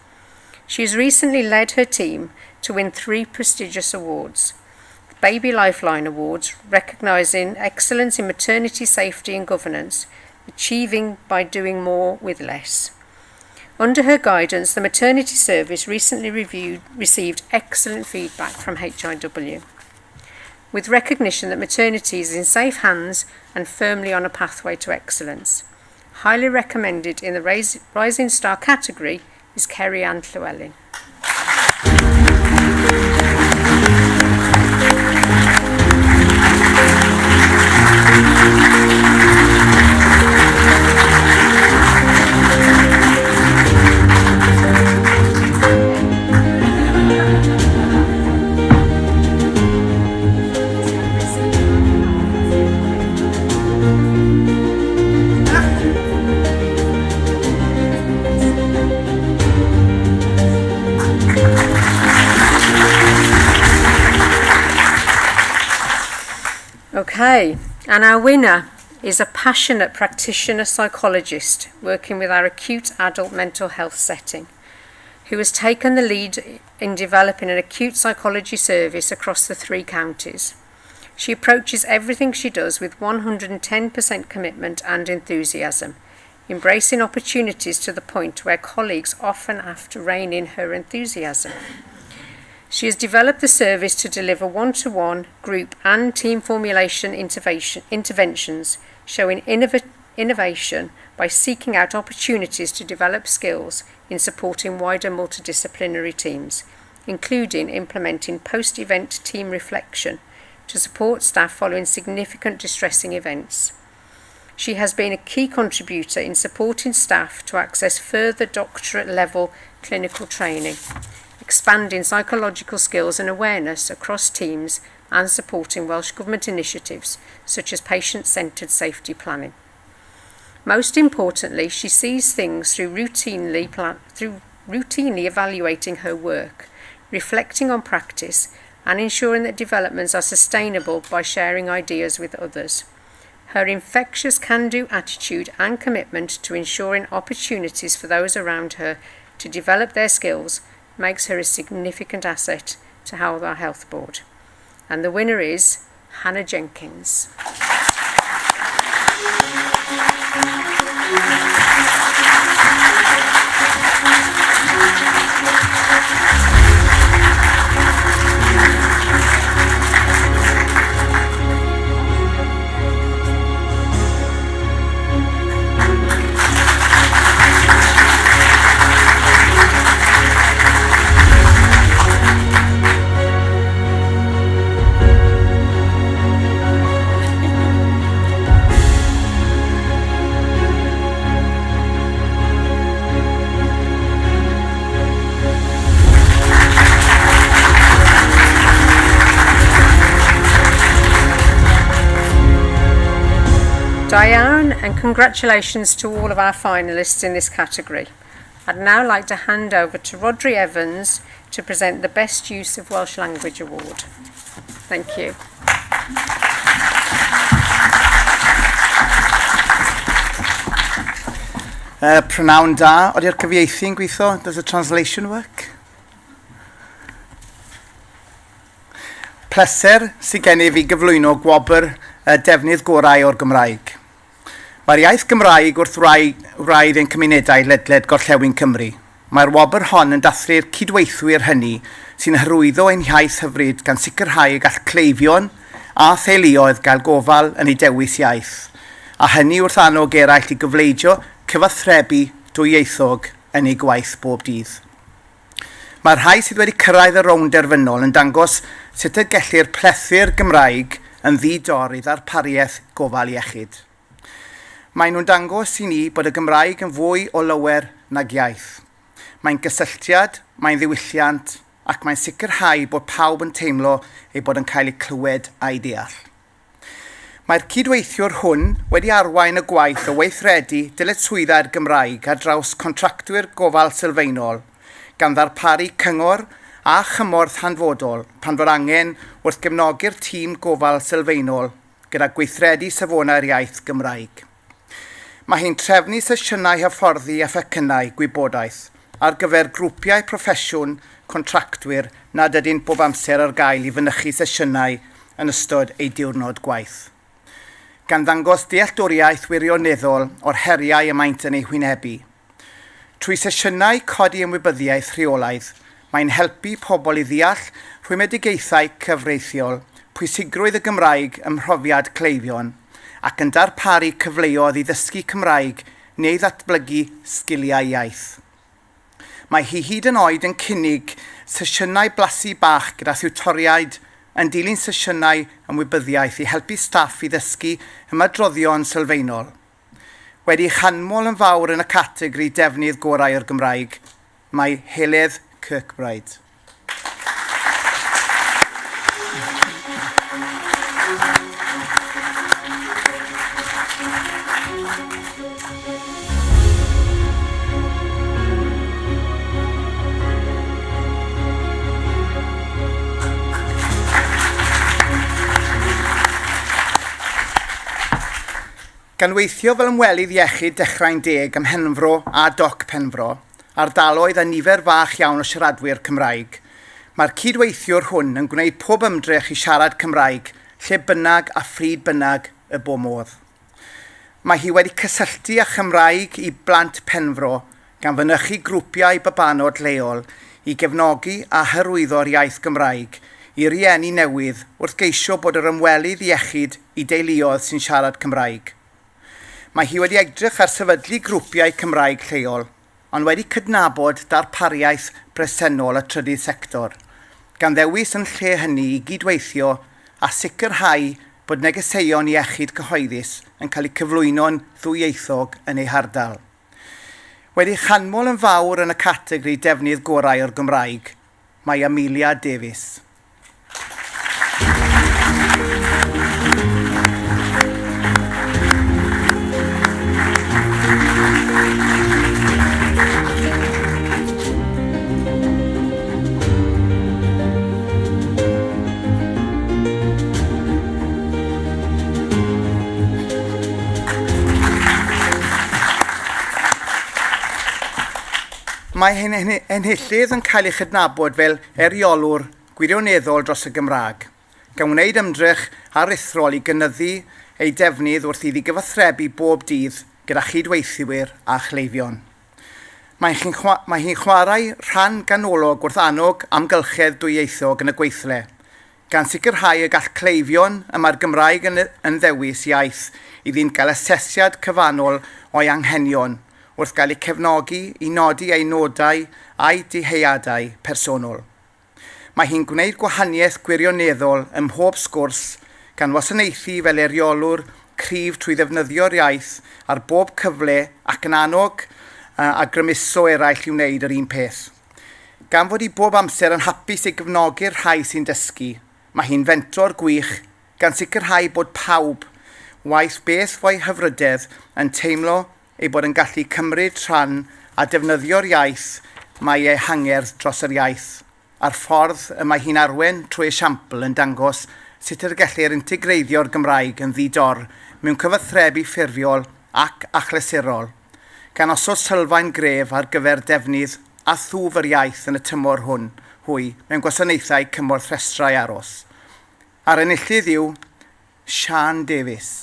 She has recently led her team to win 3 prestigious awards. Baby Lifeline Awards, recognising excellence in maternity safety and governance, achieving by doing more with less. Under her guidance, the maternity service recently received excellent feedback from HIW, with recognition that maternity is in safe hands and firmly on a pathway to excellence. Highly recommended in the Rising Star category is Kerry-Ann Llewellyn. Okay, and our winner is a passionate practitioner psychologist working with our acute adult mental health setting, who has taken the lead in developing an acute psychology service across the 3 counties. She approaches everything she does with 110% commitment and enthusiasm, embracing opportunities to the point where colleagues often have to rein in her enthusiasm. She has developed the service to deliver one-to-one, group and team formulation interventions, showing innovation by seeking out opportunities to develop skills in supporting wider multidisciplinary teams, including implementing post-event team reflection to support staff following significant distressing events. She has been a key contributor in supporting staff to access further doctorate-level clinical training, expanding psychological skills and awareness across teams and supporting Welsh Government initiatives such as patient-centred safety planning. Most importantly, she sees things through routinely evaluating her work, reflecting on practice and ensuring that developments are sustainable by sharing ideas with others. Her infectious can-do attitude and commitment to ensuring opportunities for those around her to develop their skills makes her a significant asset to our health board. And the winner is Hannah Jenkins. Diane, and congratulations to all of our finalists in this category. I'd now like to hand over to Rodri Evans to present the Best Use of Welsh Language Award. Thank you. Prynawn da, odi'r cyfieithu'n gweithio? Does the translation work? Pleser sydd gennyf i gyflwyno gwobr defnydd gorau o'r Gymraeg. Mae'r iaith Gymraeg wrth wraidd ein cymunedau ledled Gorllewin Cymru. Mae'r wobr hon yn dathlu'r cydweithwyr hynny sy'n hyrwyddo ein iaith hyfryd gan sicrhau y gall cleifion a theuluoedd gael gofal yn ei dewis iaith, a hynny wrth annog eraill i gyfleidio cyfathrebu dwyieithog yn ei gwaith bob dydd. Mae'r rhai sydd wedi cyrraedd y rownd derfynol yn dangos sut y gellir plethu'r Gymraeg yn ddidor i ddarpariaeth gofal iechyd. Maen nhw'n dangos i ni bod y Gymraeg yn fwy o lawer nag iaith. Mae'n gysylltiad, mae'n ddiwylliant ac mae'n sicrhau bod pawb yn teimlo ei bod yn cael ei clywed a'i deall. Mae'r cydweithiwr hwn wedi arwain y gwaith o weithredu dyletswyddau'r Gymraeg ar draws contractwyr gofal sylfaenol, gan ddarparu cyngor a chymorth hanfodol pan fod angen wrth gefnogi'r tîm gofal sylfaenol gyda gweithredu safonau'r iaith Gymraeg. Mae hi'n trefnu sesiynau hyfforddi a phecynau gwybodaeth ar gyfer grwpiau proffesiwn contractwyr nad ydy'n bob amser ar gael i fynychu sesiynau yn ystod ei diwrnod gwaith. Gan ddangos dealltwriaeth wirioneddol o'r heriau y maent yn ei hwynebu. Trwy sesiynau codi ymwybyddiaeth rheolaidd, mae'n helpu pobl i ddeall rhwymedigethau cyfreithiol, pwysigrwydd y Gymraeg ym mhrofiad cleifion, ac yn darparu cyfleoedd i ddysgu Cymraeg neu ddatblygu sgiliau iaith. Mae hi hyd yn oed yn cynnig sesiynau blasu bach gyda thiwtoriaid yn dilyn sesiynau ymwybyddiaeth i helpu staff i ddysgu ymadroddion sylfaenol. Wedi chanmol yn fawr yn y categori defnydd gorau o'r Gymraeg, mae Heledd Kirkbride. Gan weithio fel ymwelydd iechyd dechrau'n deg ym Mhenfro a Doc Penfro, ardaloedd a nifer fach iawn o siaradwyr Cymraeg, mae'r cydweithiwr hwn yn gwneud pob ymdrech i siarad Cymraeg, lle bynnag a phryd bynnag y bo modd. Mae hi wedi cysylltu â Chymraeg i blant Penfro gan fynychu grwpiau babanod leol i gefnogi a hyrwyddo'r iaith Gymraeg i rieni newydd wrth geisio bod yr ymwelydd iechyd i deuluoedd sy'n siarad Cymraeg. Mae hi wedi edrych ar sefydlu grwpiau Cymraeg lleol, ond wedi cydnabod darpariaeth bresennol y trydydd sector, gan ddewis yn lle hynny i gydweithio a sicrhau bod negeseuon iechyd cyhoeddus yn cael eu cyflwyno'n ddwyieithog yn ei hardal. Wedi chanmol yn fawr yn y categori defnydd gorau o'r Gymraeg, mae Amelia Davies. Mae enhyllydd yn cael ei chydnabod fel eriolwr gwirioneddol dros y Gymraeg, gan wneud ymdrech aruthrol i gynyddu ei defnydd wrth iddi gyfathrebu bob dydd gyda chydweithwyr a chleifion. Mae hi'n chwarae rhan ganolog wrth annog amgylchedd dwyieithog yn y gweithle, gan sicrhau y gall cleifion yma'r Gymraeg yn ddewis iaith iddi'n cael asesiad cyfanol o'i anghenion, wrth gael eu cefnogi i nodi ei nodau a'i diheiadau personol. Mae hi'n gwneud gwahaniaeth gwirioneddol ym mhob sgwrs gan wasanaethu fel eriolwr cryf trwy ddefnyddio'r iaith ar bob cyfle ac yn annog a grymuso eraill i wneud yr un peth. Gan fod i bob amser yn hapus i gefnogi'r rhai sy'n dysgu, mae hi'n fentor gwych gan sicrhau bod pawb, waith beth fo'i hyfrydedd, yn teimlo ei bod yn gallu cymryd rhan a defnyddio'r iaith mae ei hangerdd dros yr iaith, a'r ffordd y mae hi'n arwen trwy esiampl yn dangos sut yr gellir integreiddio'r Gymraeg yn ddidor mewn cyfathrebu ffurfiol ac achlysurol, gan osod sylfaen gref ar gyfer defnydd a thwf yr iaith yn y tymor hwy mewn gwasanaethau cymorth rhestrau aros. A'r enillydd yw Sian Davies.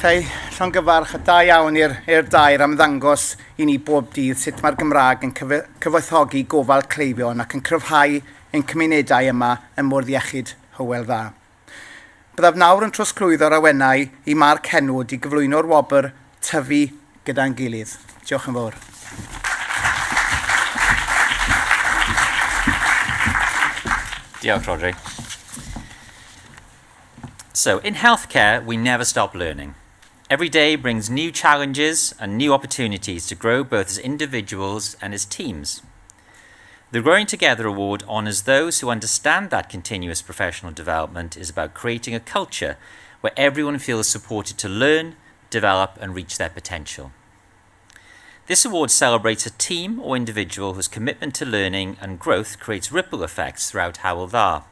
Llongyfarch da iawn i'r dair am ddangos i ni bob dydd sut mae'r Gymraeg yn cyfoethogi gofal cleifion ac yn cryfhau ein cymunedau yma yn mwrdd iechyd Hywel Dda. Byddaf nawr yn trosglwyddo'r awennau i Marc Henwood i gyflwyno'r wobr tyfu gyda'n gilydd. Diolch yn fawr. Diolch, Rodri. So, in healthcare, we never stop learning. Every day brings new challenges and new opportunities to grow both as individuals and as teams. The Growing Together Award honours those who understand that continuous professional development is about creating a culture where everyone feels supported to learn, develop and reach their potential. This award celebrates a team or individual whose commitment to learning and growth creates ripple effects throughout Hywel Dda.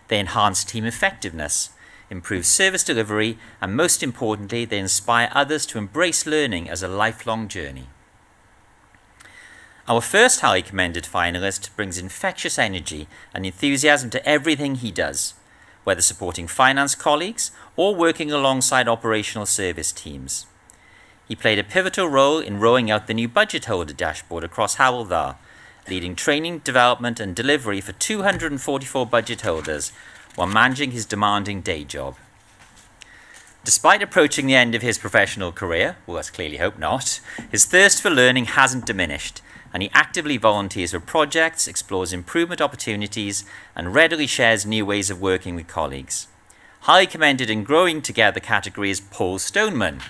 They enhance team effectiveness, improve service delivery, and most importantly, they inspire others to embrace learning as a lifelong journey. Our first highly commended finalist brings infectious energy and enthusiasm to everything he does, whether supporting finance colleagues or working alongside operational service teams. He played a pivotal role in rolling out the new budget holder dashboard across Hywel Dda, leading training, development and delivery for 244 budget holders while managing his demanding day job. Despite approaching the end of his professional career, well, let's clearly hope not, his thirst for learning hasn't diminished, and he actively volunteers for projects, explores improvement opportunities, and readily shares new ways of working with colleagues. Highly commended in Growing Together category is Paul Stoneman.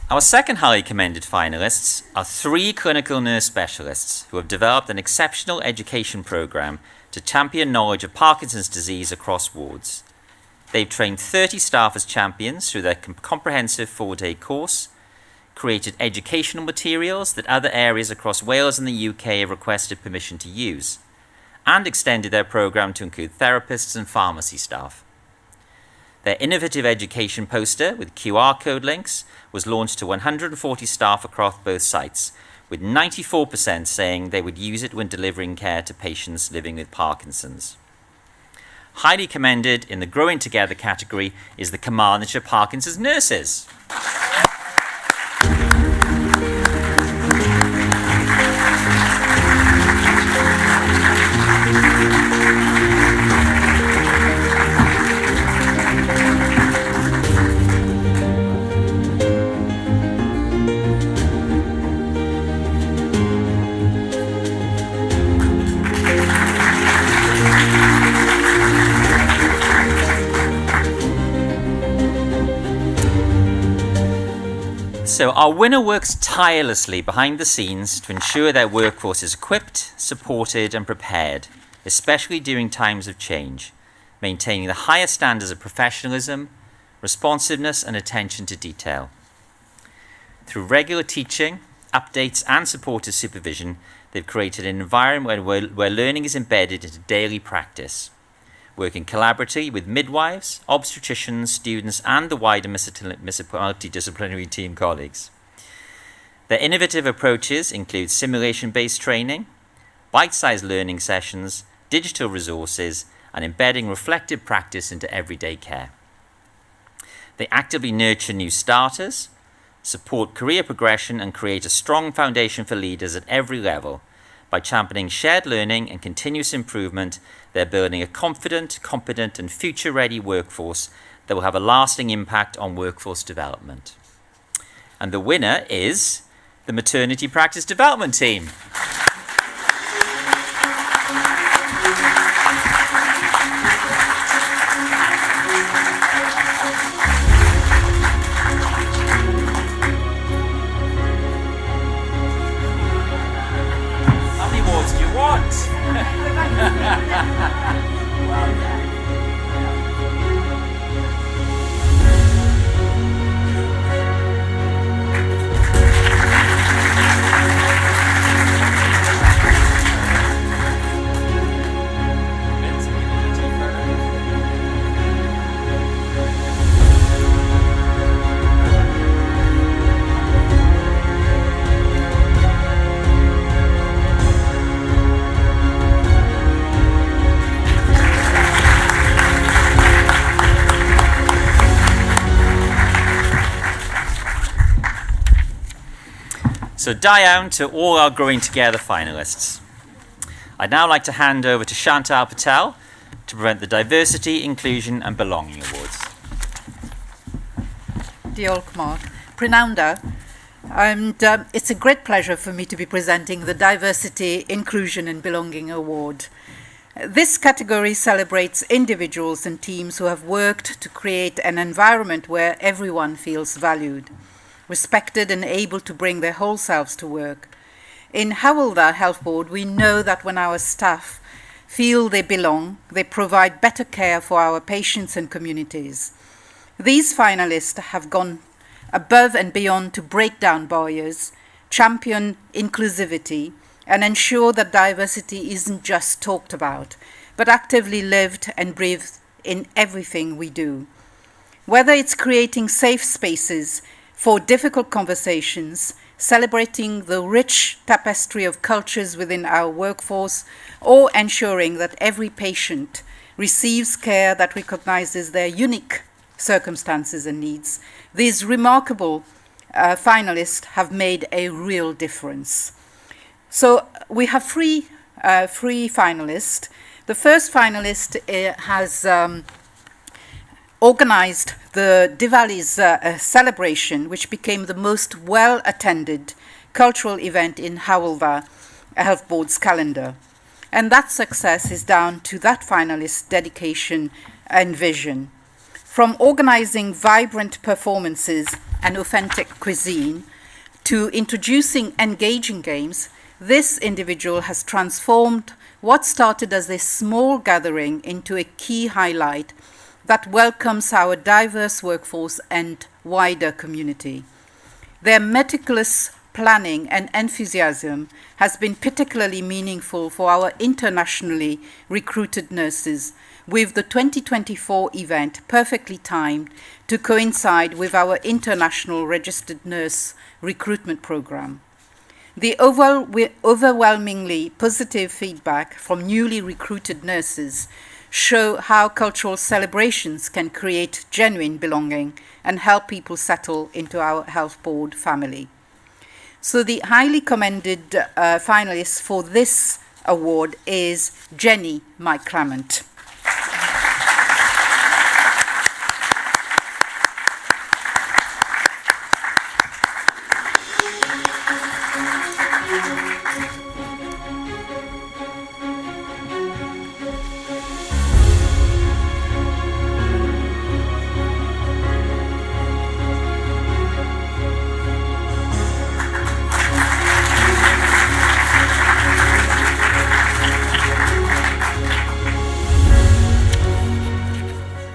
Our second highly commended finalists are 3 clinical nurse specialists who have developed an exceptional education programme to champion knowledge of Parkinson's disease across wards. They've trained 30 staff as champions through their comprehensive 4-day course, created educational materials that other areas across Wales and the UK have requested permission to use, and extended their programme to include therapists and pharmacy staff. Their innovative education poster with QR code links was launched to 140 staff across both sites, with 94% saying they would use it when delivering care to patients living with Parkinson's. Highly commended in the Growing Together category is the Carmarthenshire Parkinson's nurses. So our winner works tirelessly behind the scenes to ensure their workforce is equipped, supported and prepared, especially during times of change, maintaining the highest standards of professionalism, responsiveness and attention to detail. Through regular teaching, updates and supportive supervision, they've created an environment where learning is embedded into daily practice, working collaboratively with midwives, obstetricians, students and the wider multidisciplinary team colleagues. Their innovative approaches include simulation-based training, bite-sized learning sessions, digital resources and embedding reflective practice into everyday care. They actively nurture new starters, support career progression and create a strong foundation for leaders at every level. By championing shared learning and continuous improvement, they're building a confident, competent and future-ready workforce that will have a lasting impact on workforce development. And the winner is the Maternity Practice Development Team. So da iawn to all our Growing Together finalists. I'd now like to hand over to Chantal Patel to present the Diversity, Inclusion and Belonging Awards. Diolch, Mark. Prynawn da. And it's a great pleasure for me to be presenting the Diversity, Inclusion and Belonging Award. This category celebrates individuals and teams who have worked to create an environment where everyone feels valued, respected and able to bring their whole selves to work. In Hywel Dda Health Board, we know that when our staff feel they belong, they provide better care for our patients and communities. These finalists have gone above and beyond to break down barriers, champion inclusivity, and ensure that diversity isn't just talked about, but actively lived and breathed in everything we do. Whether it's creating safe spaces for difficult conversations, celebrating the rich tapestry of cultures within our workforce, or ensuring that every patient receives care that recognizes their unique circumstances and needs, these remarkable finalists have made a real difference. So we have three finalists. The first finalist has organized the Diwali's celebration, which became the most well-attended cultural event in Hywel Dda Health Board's calendar. And that success is down to that finalist's dedication and vision. From organizing vibrant performances and authentic cuisine to introducing engaging games, this individual has transformed what started as a small gathering into a key highlight that welcomes our diverse workforce and wider community. Their meticulous planning and enthusiasm has been particularly meaningful for our internationally recruited nurses, with the 2024 event perfectly timed to coincide with our international registered nurse recruitment program. The overwhelmingly positive feedback from newly recruited nurses show how cultural celebrations can create genuine belonging and help people settle into our health board family. So the highly commended finalist for this award is Jenny Mike Clement.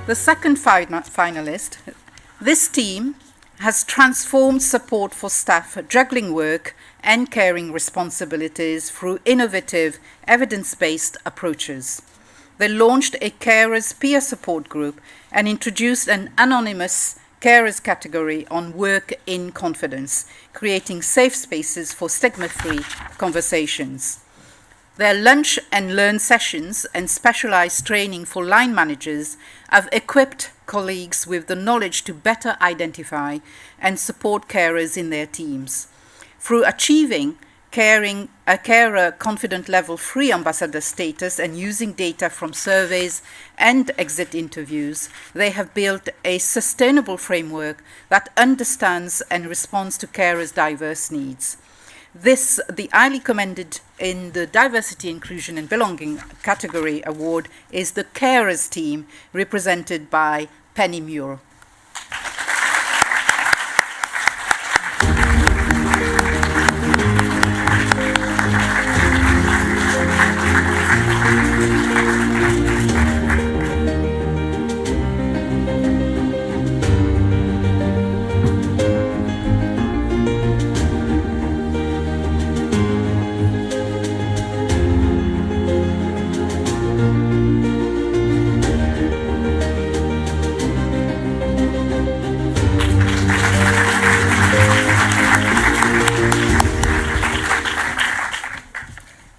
The second finalist, this team has transformed support for staff juggling work and caring responsibilities through innovative, evidence-based approaches. They launched a carers peer support group and introduced an anonymous carers category on work in confidence, creating safe spaces for stigma-free conversations. Their lunch and learn sessions and specialized training for line managers have equipped colleagues with the knowledge to better identify and support carers in their teams. Through achieving a carer confident level 3 ambassador status and using data from surveys and exit interviews, they have built a sustainable framework that understands and responds to carers' diverse needs. The highly commended in the Diversity, Inclusion and Belonging category award is the carers team, represented by Penny Muir.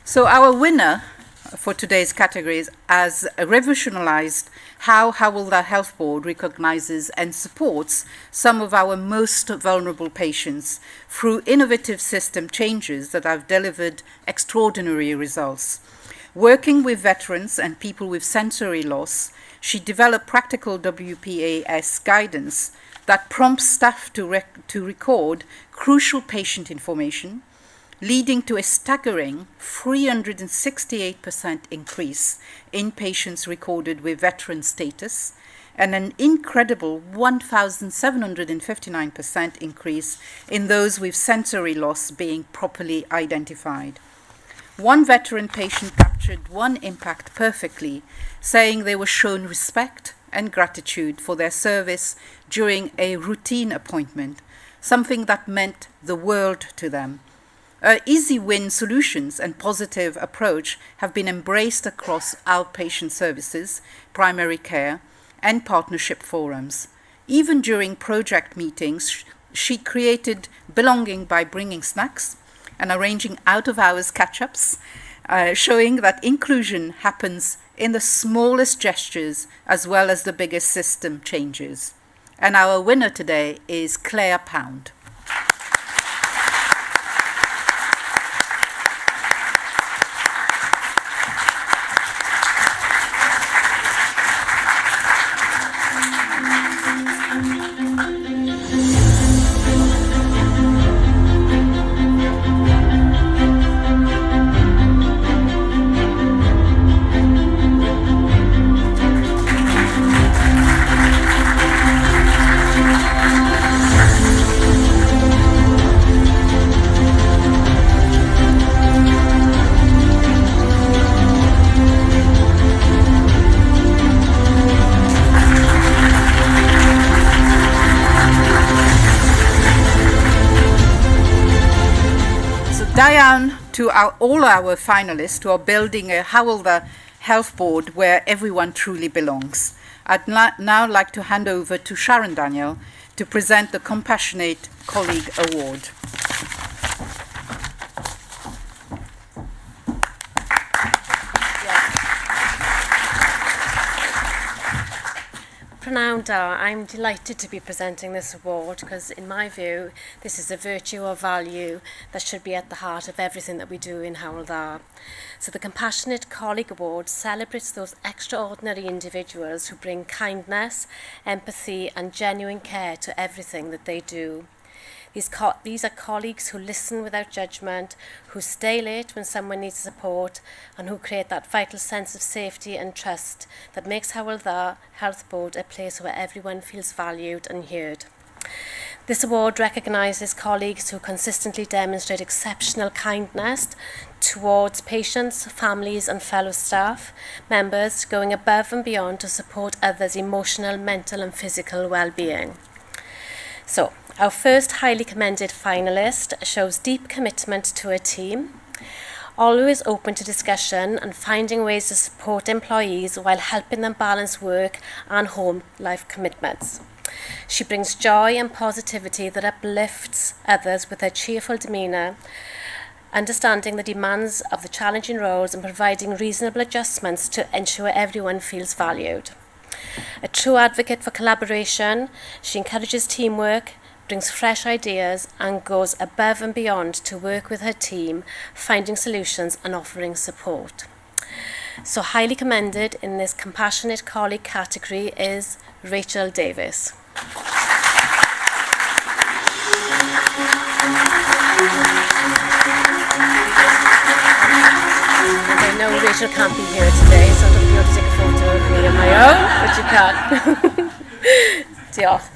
So our winner for today's categories has revolutionized how Hywel Dda Health Board recognises and supports some of our most vulnerable patients through innovative system changes that have delivered extraordinary results. Working with veterans and people with sensory loss, she developed practical WPAS guidance that prompts staff to record crucial patient information, leading to a staggering 368% increase in patients recorded with veteran status and an incredible 1,759% increase in those with sensory loss being properly identified. One veteran patient captured one impact perfectly, saying they were shown respect and gratitude for their service during a routine appointment, something that meant the world to them. Easy win solutions and positive approach have been embraced across outpatient services, primary care, and partnership forums. Even during project meetings, she created belonging by bringing snacks and arranging out-of-hours catch-ups, showing that inclusion happens in the smallest gestures as well as the biggest system changes. And our winner today is Claire Pound. To all our finalists who are building a Hywel Dda Health Board where everyone truly belongs. I'd now like to hand over to Sharon Daniel to present the Compassionate Colleague Award. Prynawn da, I'm delighted to be presenting this award because in my view this is a virtue or value that should be at the heart of everything that we do in Hywel Dda. So the Compassionate Colleague Award celebrates those extraordinary individuals who bring kindness, empathy and genuine care to everything that they do. These are colleagues who listen without judgment, who stay late when someone needs support, and who create that vital sense of safety and trust that makes Hywel Dda Health Board a place where everyone feels valued and heard. This award recognises colleagues who consistently demonstrate exceptional kindness towards patients, families and fellow staff members, going above and beyond to support others' emotional, mental and physical well-being. So, our first highly commended finalist shows deep commitment to her team, always open to discussion and finding ways to support employees while helping them balance work and home life commitments. She brings joy and positivity that uplifts others with her cheerful demeanour, understanding the demands of the challenging roles and providing reasonable adjustments to ensure everyone feels valued. A true advocate for collaboration, she encourages teamwork, brings fresh ideas and goes above and beyond to work with her team, finding solutions and offering support. So highly commended in this Compassionate Colleague category is Rachel Davis. I know Rachel can't be here today, so I don't be able to take a photo of me on my own, but you can. Diolch.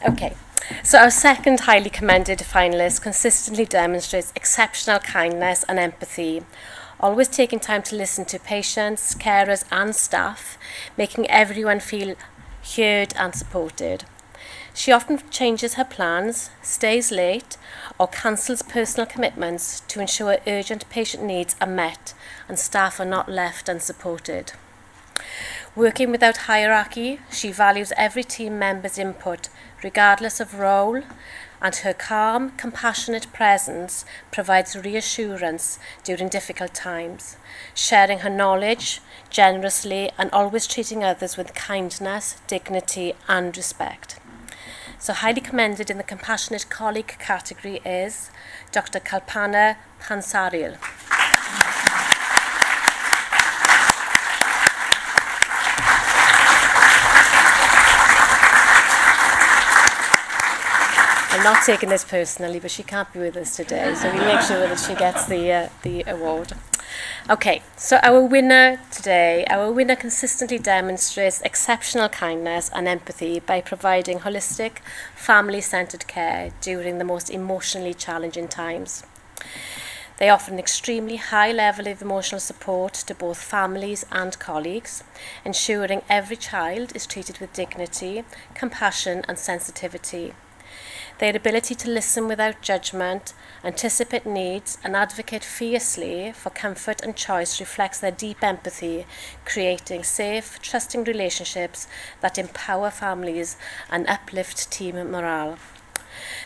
Okay, so our second highly commended finalist consistently demonstrates exceptional kindness and empathy, always taking time to listen to patients, carers and staff, making everyone feel heard and supported. She often changes her plans, stays late, or cancels personal commitments to ensure urgent patient needs are met and staff are not left unsupported. Working without hierarchy, she values every team member's input, regardless of role, and her calm, compassionate presence provides reassurance during difficult times, sharing her knowledge generously and always treating others with kindness, dignity and respect. So highly commended in the Compassionate Colleague category is Dr. Kalpana Pansaril. I'm not taking this personally, but she can't be with us today, so we make sure that she gets the award. Okay, so our winner today, consistently demonstrates exceptional kindness and empathy by providing holistic, family-centred care during the most emotionally challenging times. They offer an extremely high level of emotional support to both families and colleagues, ensuring every child is treated with dignity, compassion and sensitivity. Their ability to listen without judgment, anticipate needs and advocate fiercely for comfort and choice reflects their deep empathy, creating safe, trusting relationships that empower families and uplift team morale.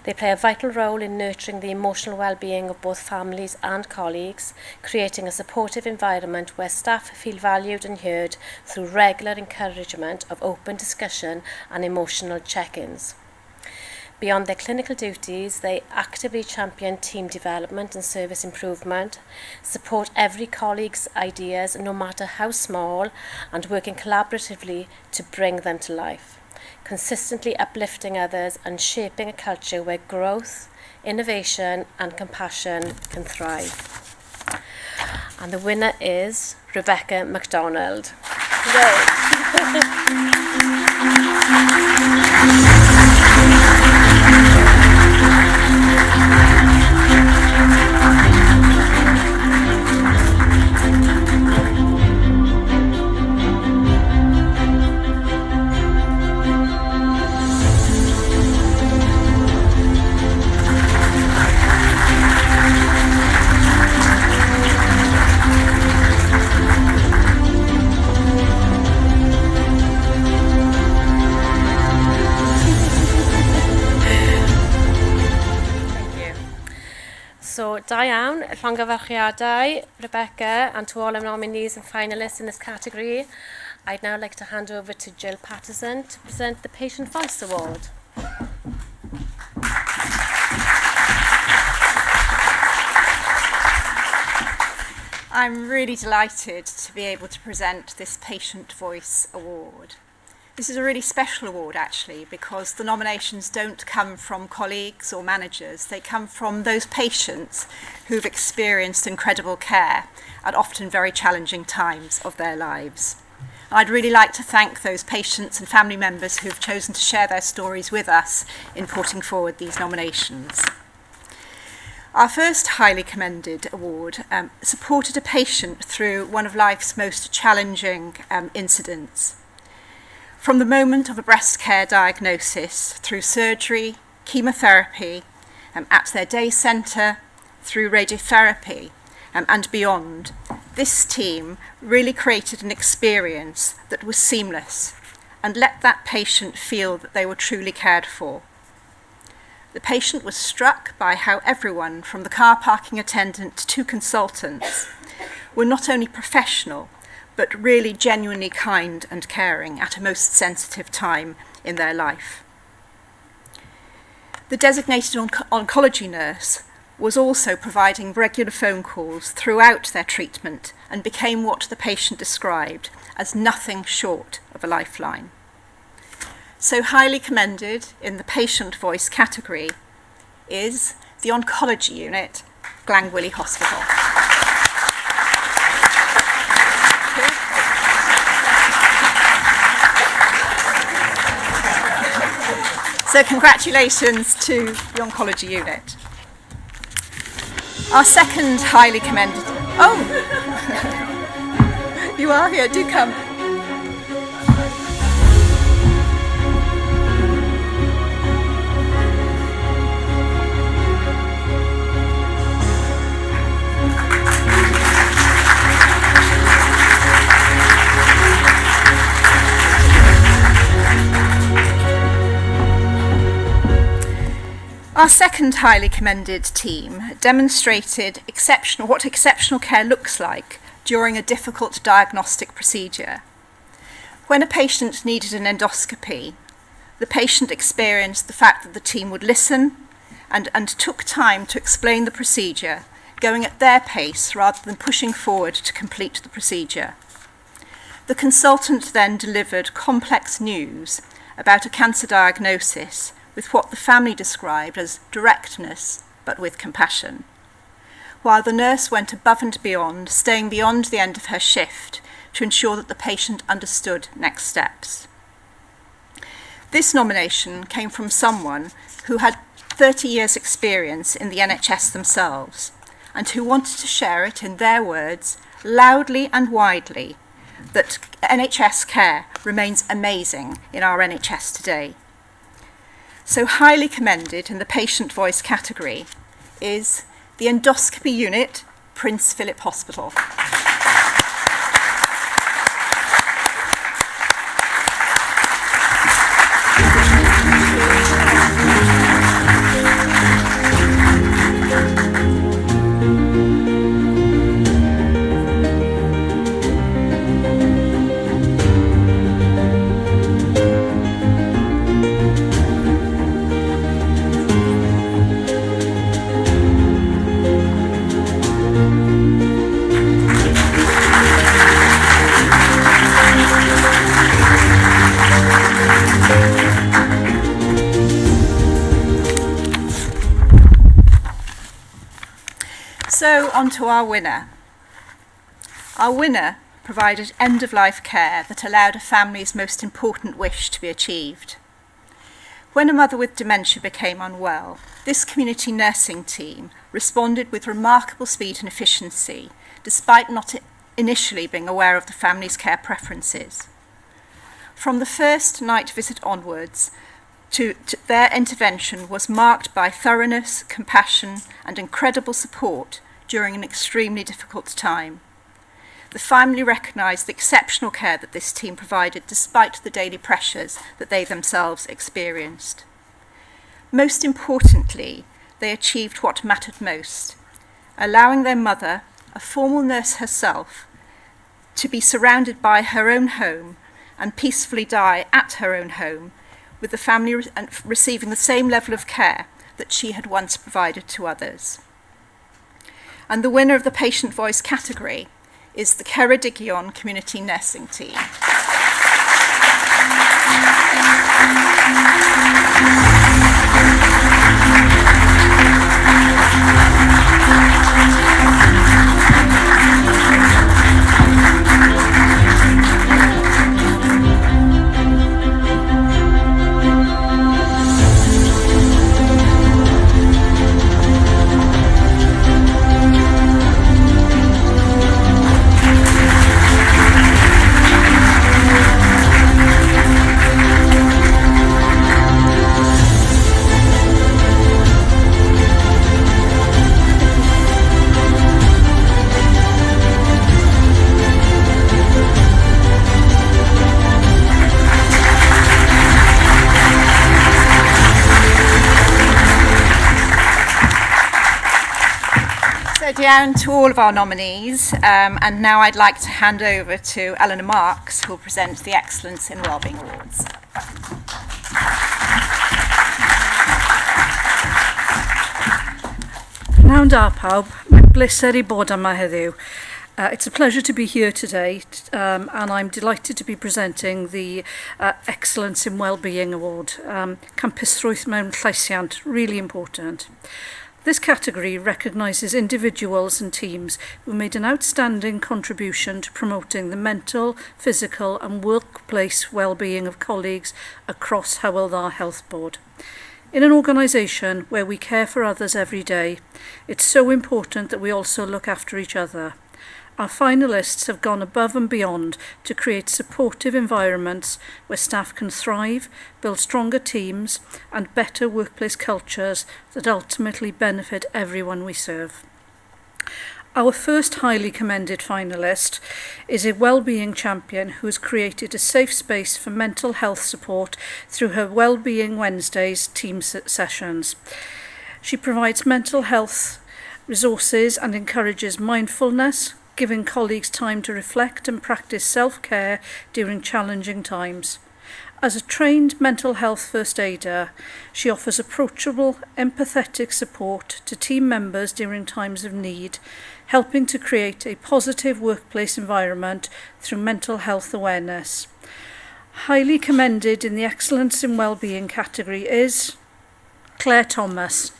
They play a vital role in nurturing the emotional well-being of both families and colleagues, creating a supportive environment where staff feel valued and heard through regular encouragement of open discussion and emotional check-ins. Beyond their clinical duties, they actively champion team development and service improvement, support every colleague's ideas, no matter how small, and working collaboratively to bring them to life, consistently uplifting others and shaping a culture where growth, innovation, and compassion can thrive. And the winner is Rebecca MacDonald. So, da iawn, llongyfarchiadau, Rebecca, and to all our nominees and finalists in this category. I'd now like to hand over to Jill Patterson to present the Patient Voice Award. I'm really delighted to be able to present this Patient Voice Award. This is a really special award, actually, because the nominations don't come from colleagues or managers. They come from those patients who've experienced incredible care at often very challenging times of their lives. I'd really like to thank those patients and family members who've chosen to share their stories with us in putting forward these nominations. Our first highly commended award supported a patient through one of life's most challenging incidents. From the moment of a breast care diagnosis, through surgery, chemotherapy, at their day centre, through radiotherapy and beyond, this team really created an experience that was seamless and let that patient feel that they were truly cared for. The patient was struck by how everyone, from the car parking attendant to consultants, were not only professional, but really genuinely kind and caring at a most sensitive time in their life. The designated oncology nurse was also providing regular phone calls throughout their treatment and became what the patient described as nothing short of a lifeline. So highly commended in the Patient Voice category is the Oncology Unit, Glangwili Hospital. So congratulations to the Oncology Unit. Our second highly commended... Oh! You are here, do come. Our second highly commended team demonstrated what exceptional care looks like during a difficult diagnostic procedure. When a patient needed an endoscopy, the patient experienced the fact that the team would listen and took time to explain the procedure, going at their pace rather than pushing forward to complete the procedure. The consultant then delivered complex news about a cancer diagnosis with what the family described as directness, but with compassion, while the nurse went above and beyond, staying beyond the end of her shift to ensure that the patient understood next steps. This nomination came from someone who had 30 years' experience in the NHS themselves, and who wanted to share it in their words, loudly and widely, that NHS care remains amazing in our NHS today. So highly commended in the patient voice category is the endoscopy unit, Prince Philip Hospital. So on to our winner. Our winner provided end-of-life care that allowed a family's most important wish to be achieved. When a mother with dementia became unwell, this community nursing team responded with remarkable speed and efficiency, despite not initially being aware of the family's care preferences. From the first night visit onwards, their intervention was marked by thoroughness, compassion, and incredible support during an extremely difficult time. The family recognised the exceptional care that this team provided despite the daily pressures that they themselves experienced. Most importantly, they achieved what mattered most, allowing their mother, a formal nurse herself, to be surrounded by her own home and peacefully die at her own home, with the family receiving the same level of care that she had once provided to others. And the winner of the patient voice category is the Ceredigion Community Nursing Team. Down to all of our nominees, and now I'd like to hand over to Eleanor Marks, who will present the Excellence in Wellbeing Awards. Pnawn da pawb, mae'n bleser I bod yma heddiw. It's a pleasure to be here today, and I'm delighted to be presenting the Excellence in Wellbeing Award. Campusrwydd mewn lleisiant, really important. This category recognises individuals and teams who made an outstanding contribution to promoting the mental, physical and workplace well-being of colleagues across Hywel Dda Health Board. In an organisation where we care for others every day, it's so important that we also look after each other. Our finalists have gone above and beyond to create supportive environments where staff can thrive, build stronger teams and better workplace cultures that ultimately benefit everyone we serve. Our first highly commended finalist is a wellbeing champion who has created a safe space for mental health support through her Wellbeing Wednesdays team sessions. She provides mental health resources and encourages mindfulness, giving colleagues time to reflect and practice self-care during challenging times. As a trained mental health first aider, she offers approachable, empathetic support to team members during times of need, helping to create a positive workplace environment through mental health awareness. Highly commended in the Excellence in Wellbeing category is Claire Thomas.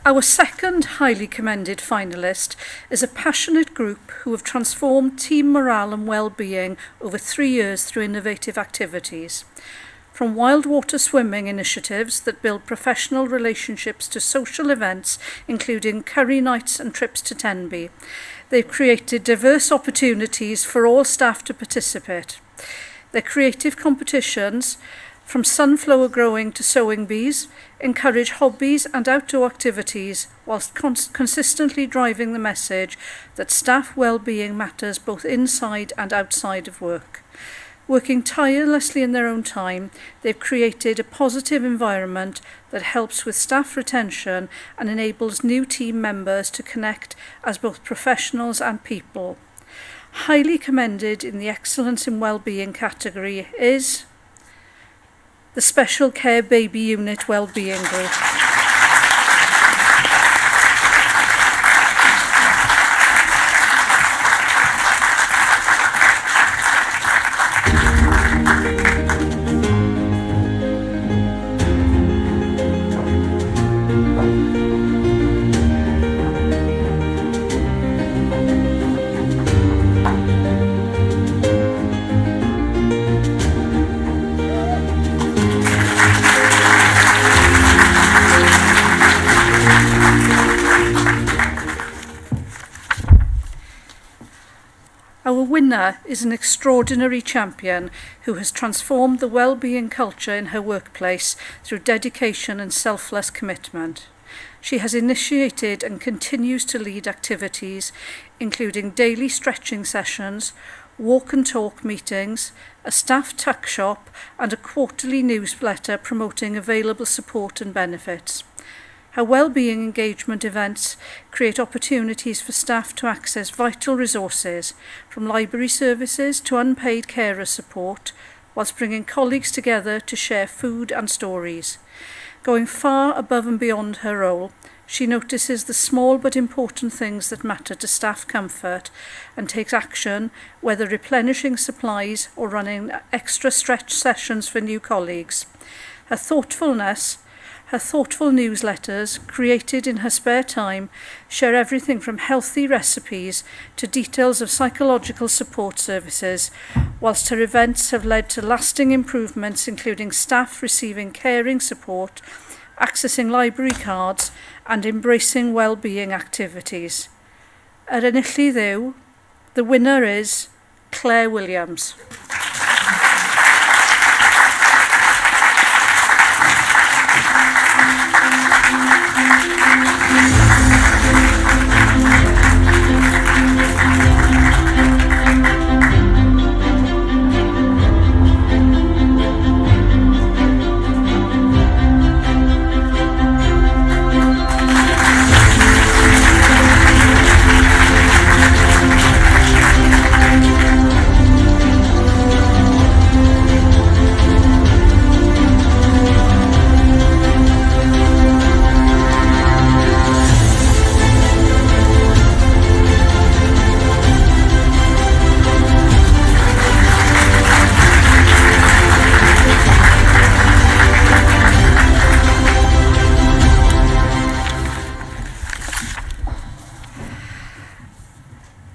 Our second highly commended finalist is a passionate group who have transformed team morale and well-being over 3 years through innovative activities. From wild water swimming initiatives that build professional relationships to social events, including curry nights and trips to Tenby, they've created diverse opportunities for all staff to participate. Their creative competitions, from sunflower growing to sowing bees, encourage hobbies and outdoor activities whilst consistently driving the message that staff well-being matters both inside and outside of work. Working tirelessly in their own time, they've created a positive environment that helps with staff retention and enables new team members to connect as both professionals and people. Highly commended in the Excellence in Wellbeing category is the Special Care Baby Unit Wellbeing Group. Our winner is an extraordinary champion who has transformed the well-being culture in her workplace through dedication and selfless commitment. She has initiated and continues to lead activities including daily stretching sessions, walk and talk meetings, a staff tuck shop and a quarterly newsletter promoting available support and benefits. Her wellbeing engagement events create opportunities for staff to access vital resources, from library services to unpaid carer support, whilst bringing colleagues together to share food and stories. Going far above and beyond her role, she notices the small but important things that matter to staff comfort and takes action, whether replenishing supplies or running extra stretch sessions for new colleagues. Her thoughtful newsletters, created in her spare time, share everything from healthy recipes to details of psychological support services, whilst her events have led to lasting improvements, including staff receiving caring support, accessing library cards, and embracing well-being activities. Ar enillu ddiw, the winner is Claire Williams.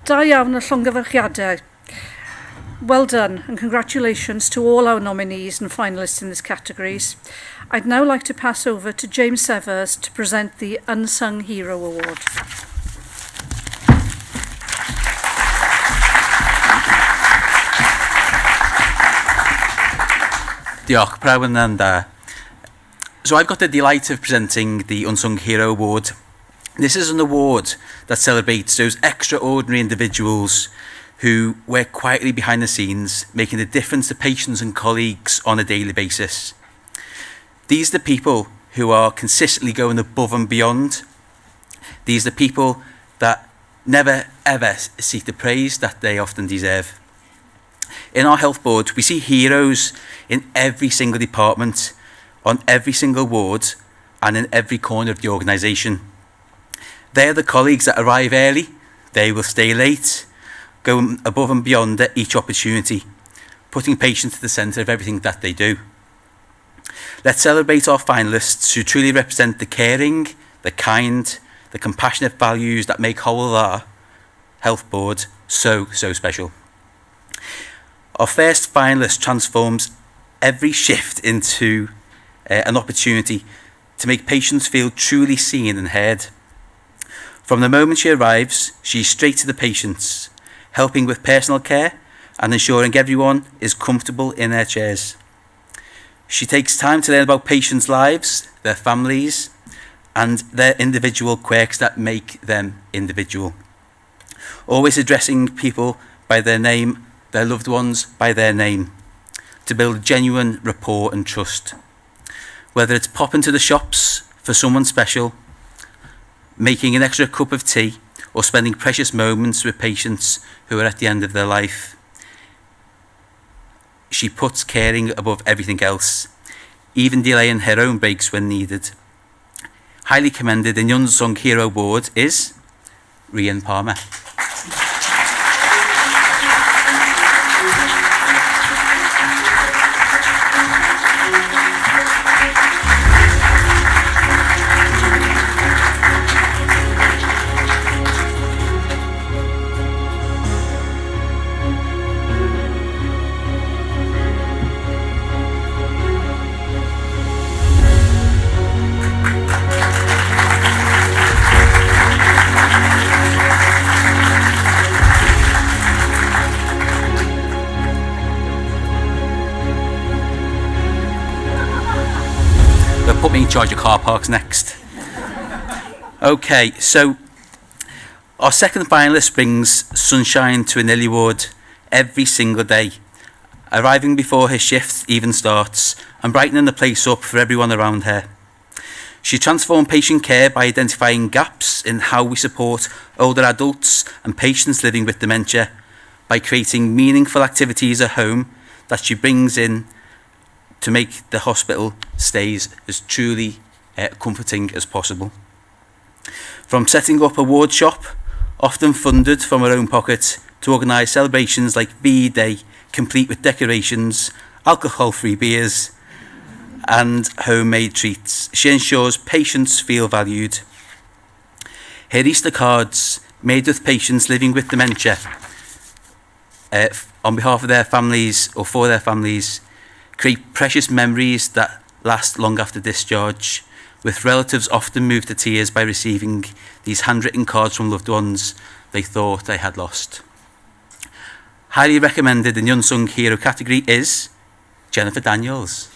Da iawn y llongyfarchiadau. Well done and congratulations to all our nominees and finalists in these categories. I'd now like to pass over to James Severs to present the Unsung Hero Award. Diolch, pawb yn da. So I've got the delight of presenting the Unsung Hero Award. This is an award that celebrates those extraordinary individuals who work quietly behind the scenes, making a difference to patients and colleagues on a daily basis. These are the people who are consistently going above and beyond. These are the people that never ever seek the praise that they often deserve. In our health board, we see heroes in every single department, on every single ward, and in every corner of the organisation. They are the colleagues that arrive early, they will stay late, go above and beyond at each opportunity, putting patients at the centre of everything that they do. Let's celebrate our finalists who truly represent the caring, the kind, the compassionate values that make Hywel Dda Health Board so special. Our first finalist transforms every shift into an opportunity to make patients feel truly seen and heard. From the moment she arrives, she's straight to the patients, helping with personal care and ensuring everyone is comfortable in their chairs. She takes time to learn about patients' lives, their families, and their individual quirks that make them individual. Always addressing people by their name, their loved ones by their name, to build genuine rapport and trust. Whether it's popping to the shops for someone special, making an extra cup of tea, or spending precious moments with patients who are at the end of their life. She puts caring above everything else, even delaying her own breaks when needed. Highly commended in the Unsung Hero Award is Rhian Palmer. Put me in charge of car parks next. Okay, so our second finalist brings sunshine to an early ward every single day, arriving before her shift even starts and brightening the place up for everyone around her. She transforms patient care by identifying gaps in how we support older adults and patients living with dementia, by creating meaningful activities at home that she brings in to make the hospital stays as truly comforting as possible. From setting up a ward shop, often funded from her own pocket, to organise celebrations like VE Day, complete with decorations, alcohol-free beers and homemade treats, she ensures patients feel valued. Her Easter cards, made with patients living with dementia on behalf of their families or for their families, create precious memories that last long after discharge, with relatives often moved to tears by receiving these handwritten cards from loved ones they thought they had lost. Highly recommended in the Unsung Hero category is Jennifer Daniels.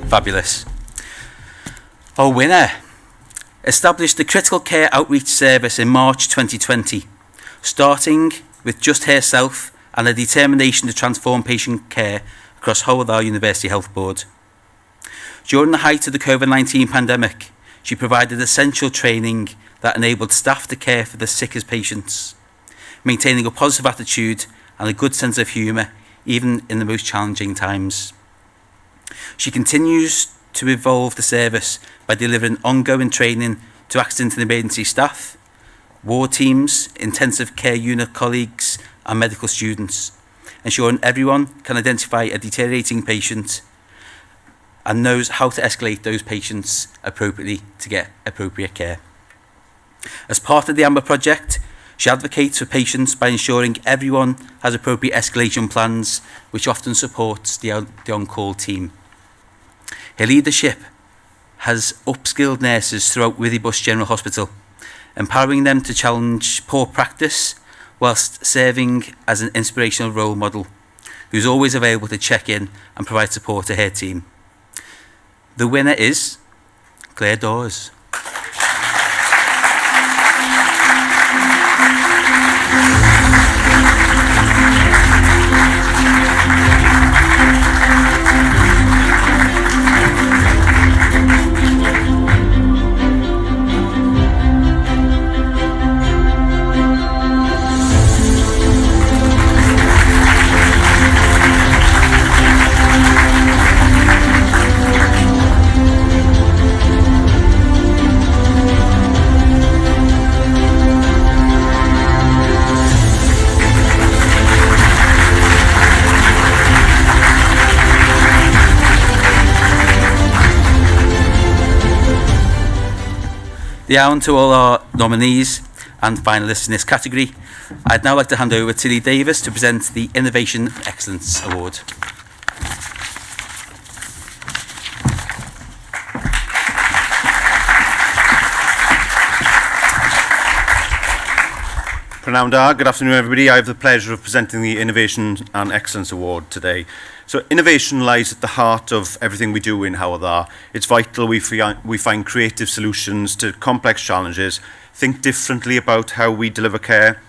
Fabulous. Our winner established the Critical Care Outreach Service in March 2020, starting with just herself and a determination to transform patient care across Hywel Dda University Health Board. During the height of the COVID-19 pandemic, she provided essential training that enabled staff to care for the sickest patients, maintaining a positive attitude and a good sense of humour, even in the most challenging times. She continues to evolve the service by delivering ongoing training to accident and emergency staff, ward teams, intensive care unit colleagues and medical students, ensuring everyone can identify a deteriorating patient and knows how to escalate those patients appropriately to get appropriate care. As part of the AMBER project, she advocates for patients by ensuring everyone has appropriate escalation plans, which often supports the on-call team. Her leadership has upskilled nurses throughout Withybush General Hospital, empowering them to challenge poor practice whilst serving as an inspirational role model, who's always available to check in and provide support to her team. The winner is Claire Dawes. Down to all our nominees and finalists in this category. I'd now like to hand over to Lee Davis to present the Innovation Excellence Award. Pranam Da, good afternoon everybody. I have the pleasure of presenting the Innovation and Excellence Award today. So innovation lies at the heart of everything we do in Hywel Dda. It's vital we find creative solutions to complex challenges, think differently about how we deliver care,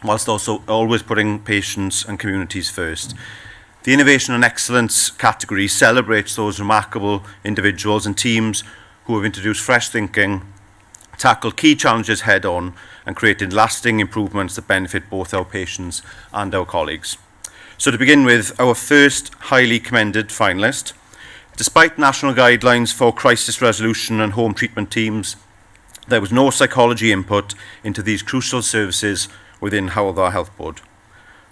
whilst also always putting patients and communities first. The Innovation and Excellence category celebrates those remarkable individuals and teams who have introduced fresh thinking, tackled key challenges head on, and created lasting improvements that benefit both our patients and our colleagues. So to begin with, our first highly commended finalist. Despite national guidelines for crisis resolution and home treatment teams, there was no psychology input into these crucial services within Hywel Dda Health Board.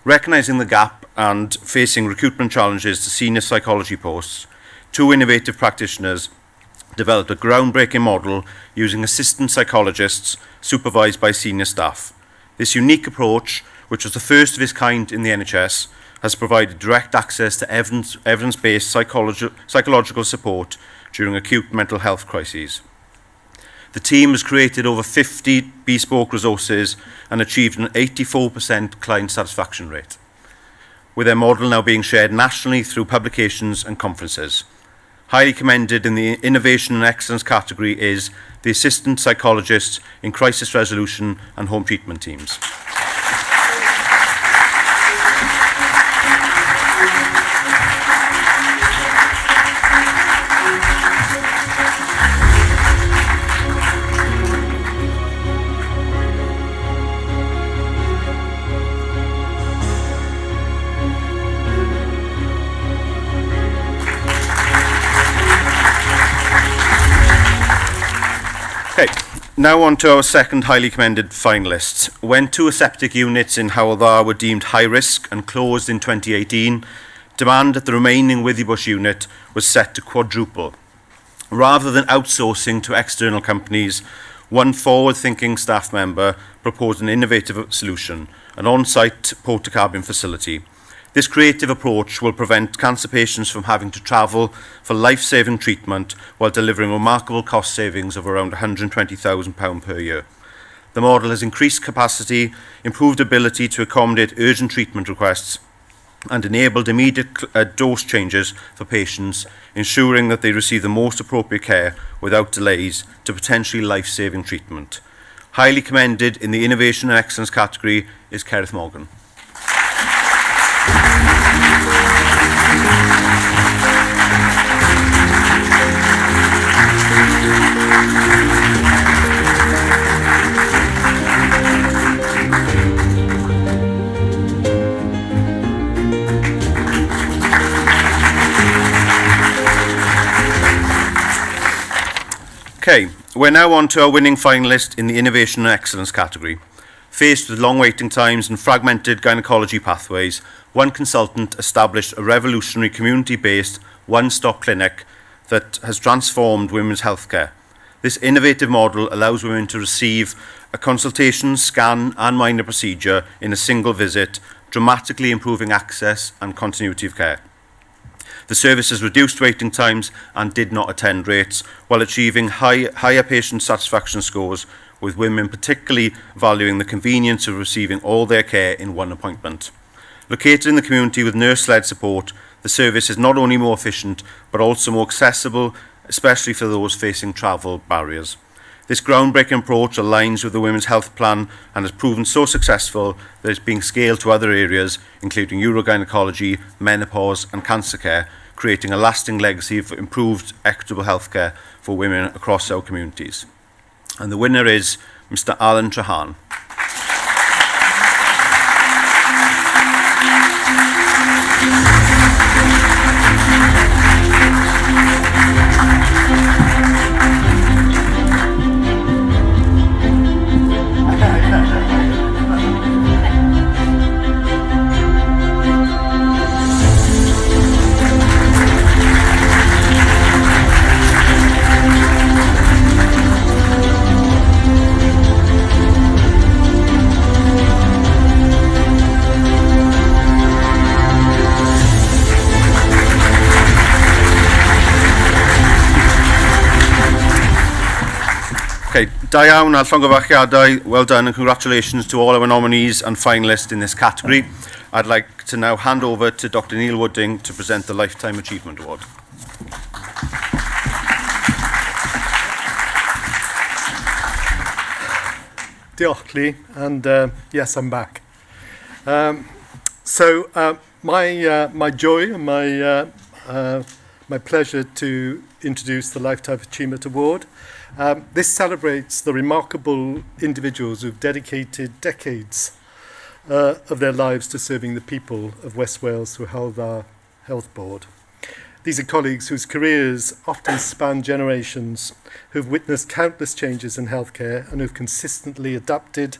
Recognising the gap and facing recruitment challenges to senior psychology posts, two innovative practitioners developed a groundbreaking model using assistant psychologists supervised by senior staff. This unique approach, which was the first of its kind in the NHS, has provided direct access to evidence-based psychological support during acute mental health crises. The team has created over 50 bespoke resources and achieved an 84% client satisfaction rate, with their model now being shared nationally through publications and conferences. Highly commended in the Innovation and Excellence category is the Assistant Psychologists in Crisis Resolution and Home Treatment Teams. Okay, now on to our second highly commended finalists. When two aseptic units in Hywel Dda were deemed high risk and closed in 2018, demand at the remaining Withybush unit was set to quadruple. Rather than outsourcing to external companies, one forward-thinking staff member proposed an innovative solution, an on-site porta-cabin facility. This creative approach will prevent cancer patients from having to travel for life-saving treatment while delivering remarkable cost savings of around £120,000 per year. The model has increased capacity, improved ability to accommodate urgent treatment requests, and enabled immediate dose changes for patients, ensuring that they receive the most appropriate care without delays to potentially life-saving treatment. Highly commended in the Innovation and Excellence category is Kerith Morgan. Okay, we're now on to our winning finalist in the Innovation and Excellence category. Faced with long waiting times and fragmented gynaecology pathways, one consultant established a revolutionary community-based one-stop clinic that has transformed women's healthcare. This innovative model allows women to receive a consultation, scan and minor procedure in a single visit, dramatically improving access and continuity of care. The service has reduced waiting times and did not attend rates, while achieving higher patient satisfaction scores, with women particularly valuing the convenience of receiving all their care in one appointment. Located in the community with nurse-led support, the service is not only more efficient, but also more accessible, especially for those facing travel barriers. This groundbreaking approach aligns with the Women's Health Plan and has proven so successful that it's being scaled to other areas, including urogynecology, menopause and cancer care, creating a lasting legacy of improved, equitable healthcare for women across our communities. And the winner is Mr. Alan Trahan. Okay, da iawn a llongyfarchiadau, well done and congratulations to all our nominees and finalists in this category. I'd like to now hand over to Dr Neil Wooding to present the Lifetime Achievement Award. Diolch, Lee, and yes, I'm back. My joy and my pleasure to introduce the Lifetime Achievement Award. This celebrates the remarkable individuals who've dedicated decades of their lives to serving the people of West Wales through Hywel Dda Health Board. These are colleagues whose careers often span generations, who've witnessed countless changes in healthcare and who've consistently adapted,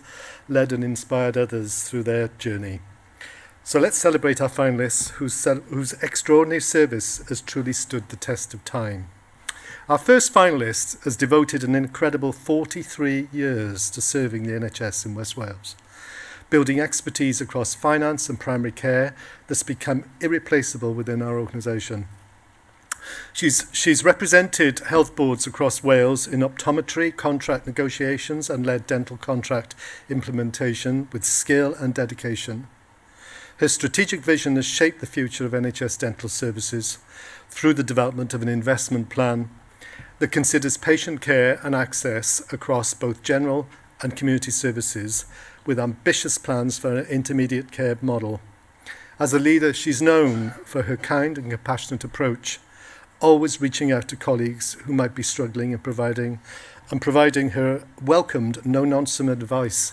led and inspired others through their journey. So let's celebrate our finalists whose extraordinary service has truly stood the test of time. Our first finalist has devoted an incredible 43 years to serving the NHS in West Wales, building expertise across finance and primary care that's become irreplaceable within our organisation. She's represented health boards across Wales in optometry, contract negotiations and led dental contract implementation with skill and dedication. Her strategic vision has shaped the future of NHS dental services through the development of an investment plan that considers patient care and access across both general and community services with ambitious plans for an intermediate care model. As a leader, she's known for her kind and compassionate approach, always reaching out to colleagues who might be struggling and providing her welcomed, no-nonsense advice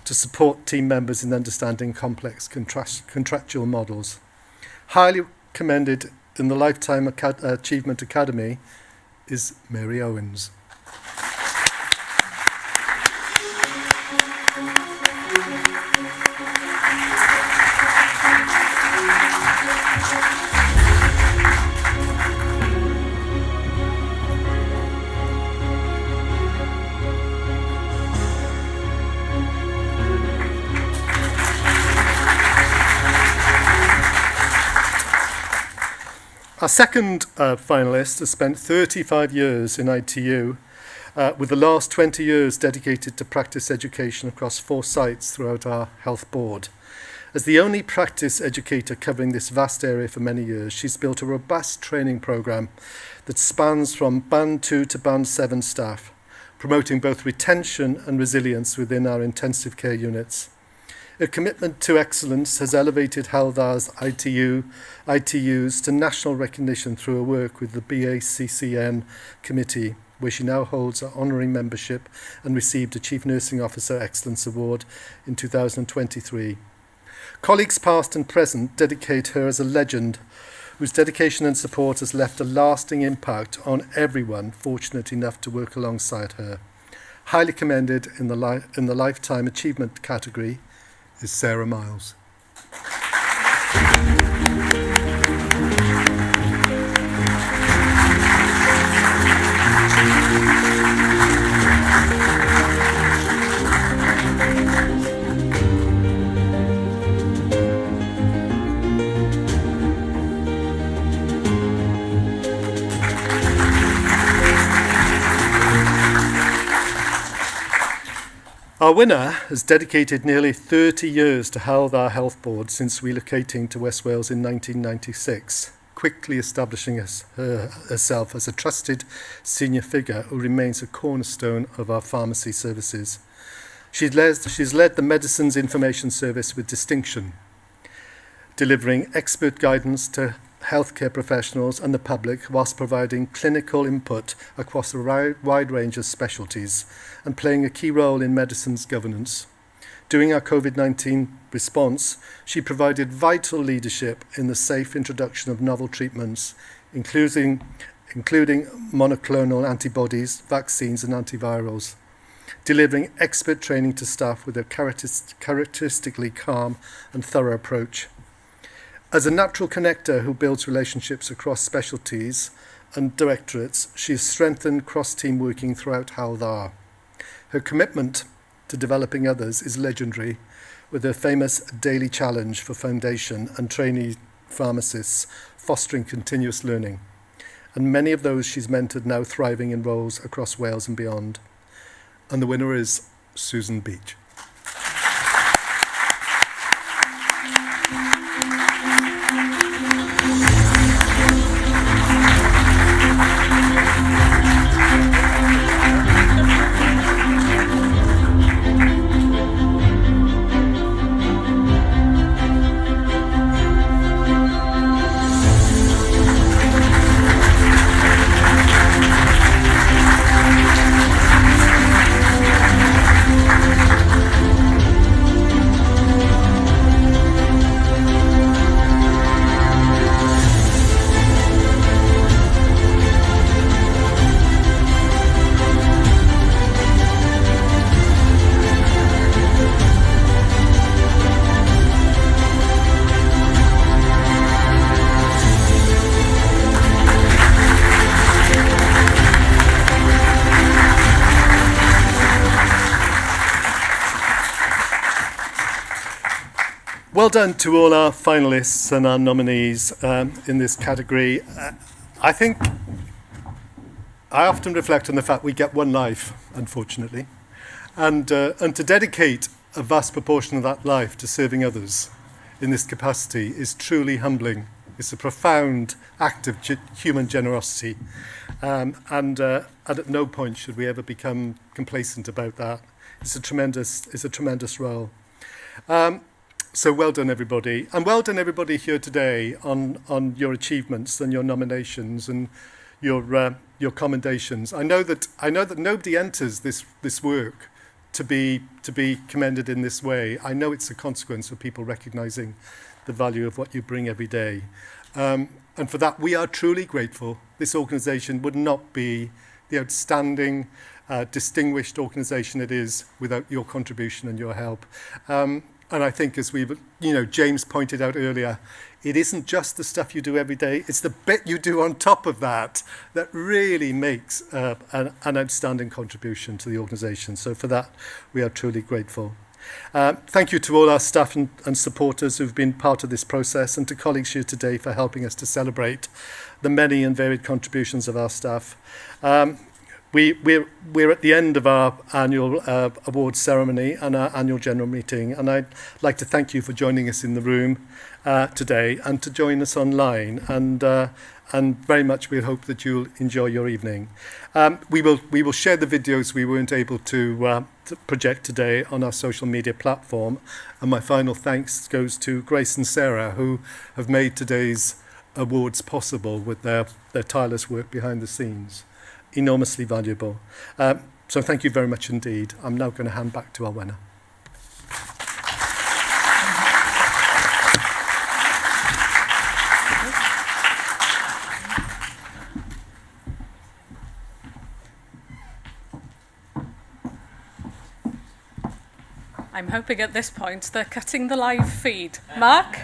to support team members in understanding complex contractual models. Highly commended in the Lifetime Achievement Academy is Mary Owens. Our second finalist has spent 35 years in ITU, with the last 20 years dedicated to practice education across 4 sites throughout our health board. As the only practice educator covering this vast area for many years, she's built a robust training programme that spans from Band 2 to Band 7 staff, promoting both retention and resilience within our intensive care units. Her commitment to excellence has elevated Hywel Dda's ITUs to national recognition through her work with the BACCN committee, where she now holds an honouring membership and received a Chief Nursing Officer Excellence Award in 2023. Colleagues past and present dedicate her as a legend whose dedication and support has left a lasting impact on everyone fortunate enough to work alongside her. Highly commended in the Lifetime Achievement category is Sarah Miles. Our winner has dedicated nearly 30 years to Hywel Dda Health Board since relocating to West Wales in 1996, quickly establishing herself as a trusted senior figure who remains a cornerstone of our pharmacy services. She's led the Medicines Information Service with distinction, delivering expert guidance to healthcare professionals and the public whilst providing clinical input across a wide range of specialties and playing a key role in medicine's governance. During our COVID-19 response, she provided vital leadership in the safe introduction of novel treatments, including monoclonal antibodies, vaccines and antivirals, delivering expert training to staff with a characteristically calm and thorough approach. As a natural connector who builds relationships across specialties and directorates, she has strengthened cross-team working throughout Hywel Dda. Her commitment to developing others is legendary, with her famous daily challenge for foundation and trainee pharmacists fostering continuous learning, and many of those she's mentored now thriving in roles across Wales and beyond. And the winner is Susan Beach. Well done to all our finalists and our nominees in this category. I think I often reflect on the fact we get one life, unfortunately, and to dedicate a vast proportion of that life to serving others in this capacity is truly humbling. It's a profound act of human generosity, and at no point should we ever become complacent about that. It's a tremendous role. So well done, everybody. And well done, everybody here today on your achievements and your nominations and your commendations. I know that nobody enters this work to be commended in this way. I know it's a consequence of people recognising the value of what you bring every day. And for that, we are truly grateful. This organisation would not be the outstanding, distinguished organisation it is without your contribution and your help. And I think, as James pointed out earlier, it isn't just the stuff you do every day, it's the bit you do on top of that that really makes an outstanding contribution to the organisation. So for that, we are truly grateful. Thank you to all our staff and supporters who've been part of this process, and to colleagues here today for helping us to celebrate the many and varied contributions of our staff. We're at the end of our annual awards ceremony and our annual general meeting, and I'd like to thank you for joining us in the room today and to join us online, and very much we hope that you'll enjoy your evening. We will share the videos we weren't able to project today on our social media platform, and my final thanks goes to Grace and Sarah, who have made today's awards possible with their tireless work behind the scenes. Enormously valuable. So thank you very much indeed. I'm now going to hand back to our winner. I'm hoping at this point they're cutting the live feed. Mark?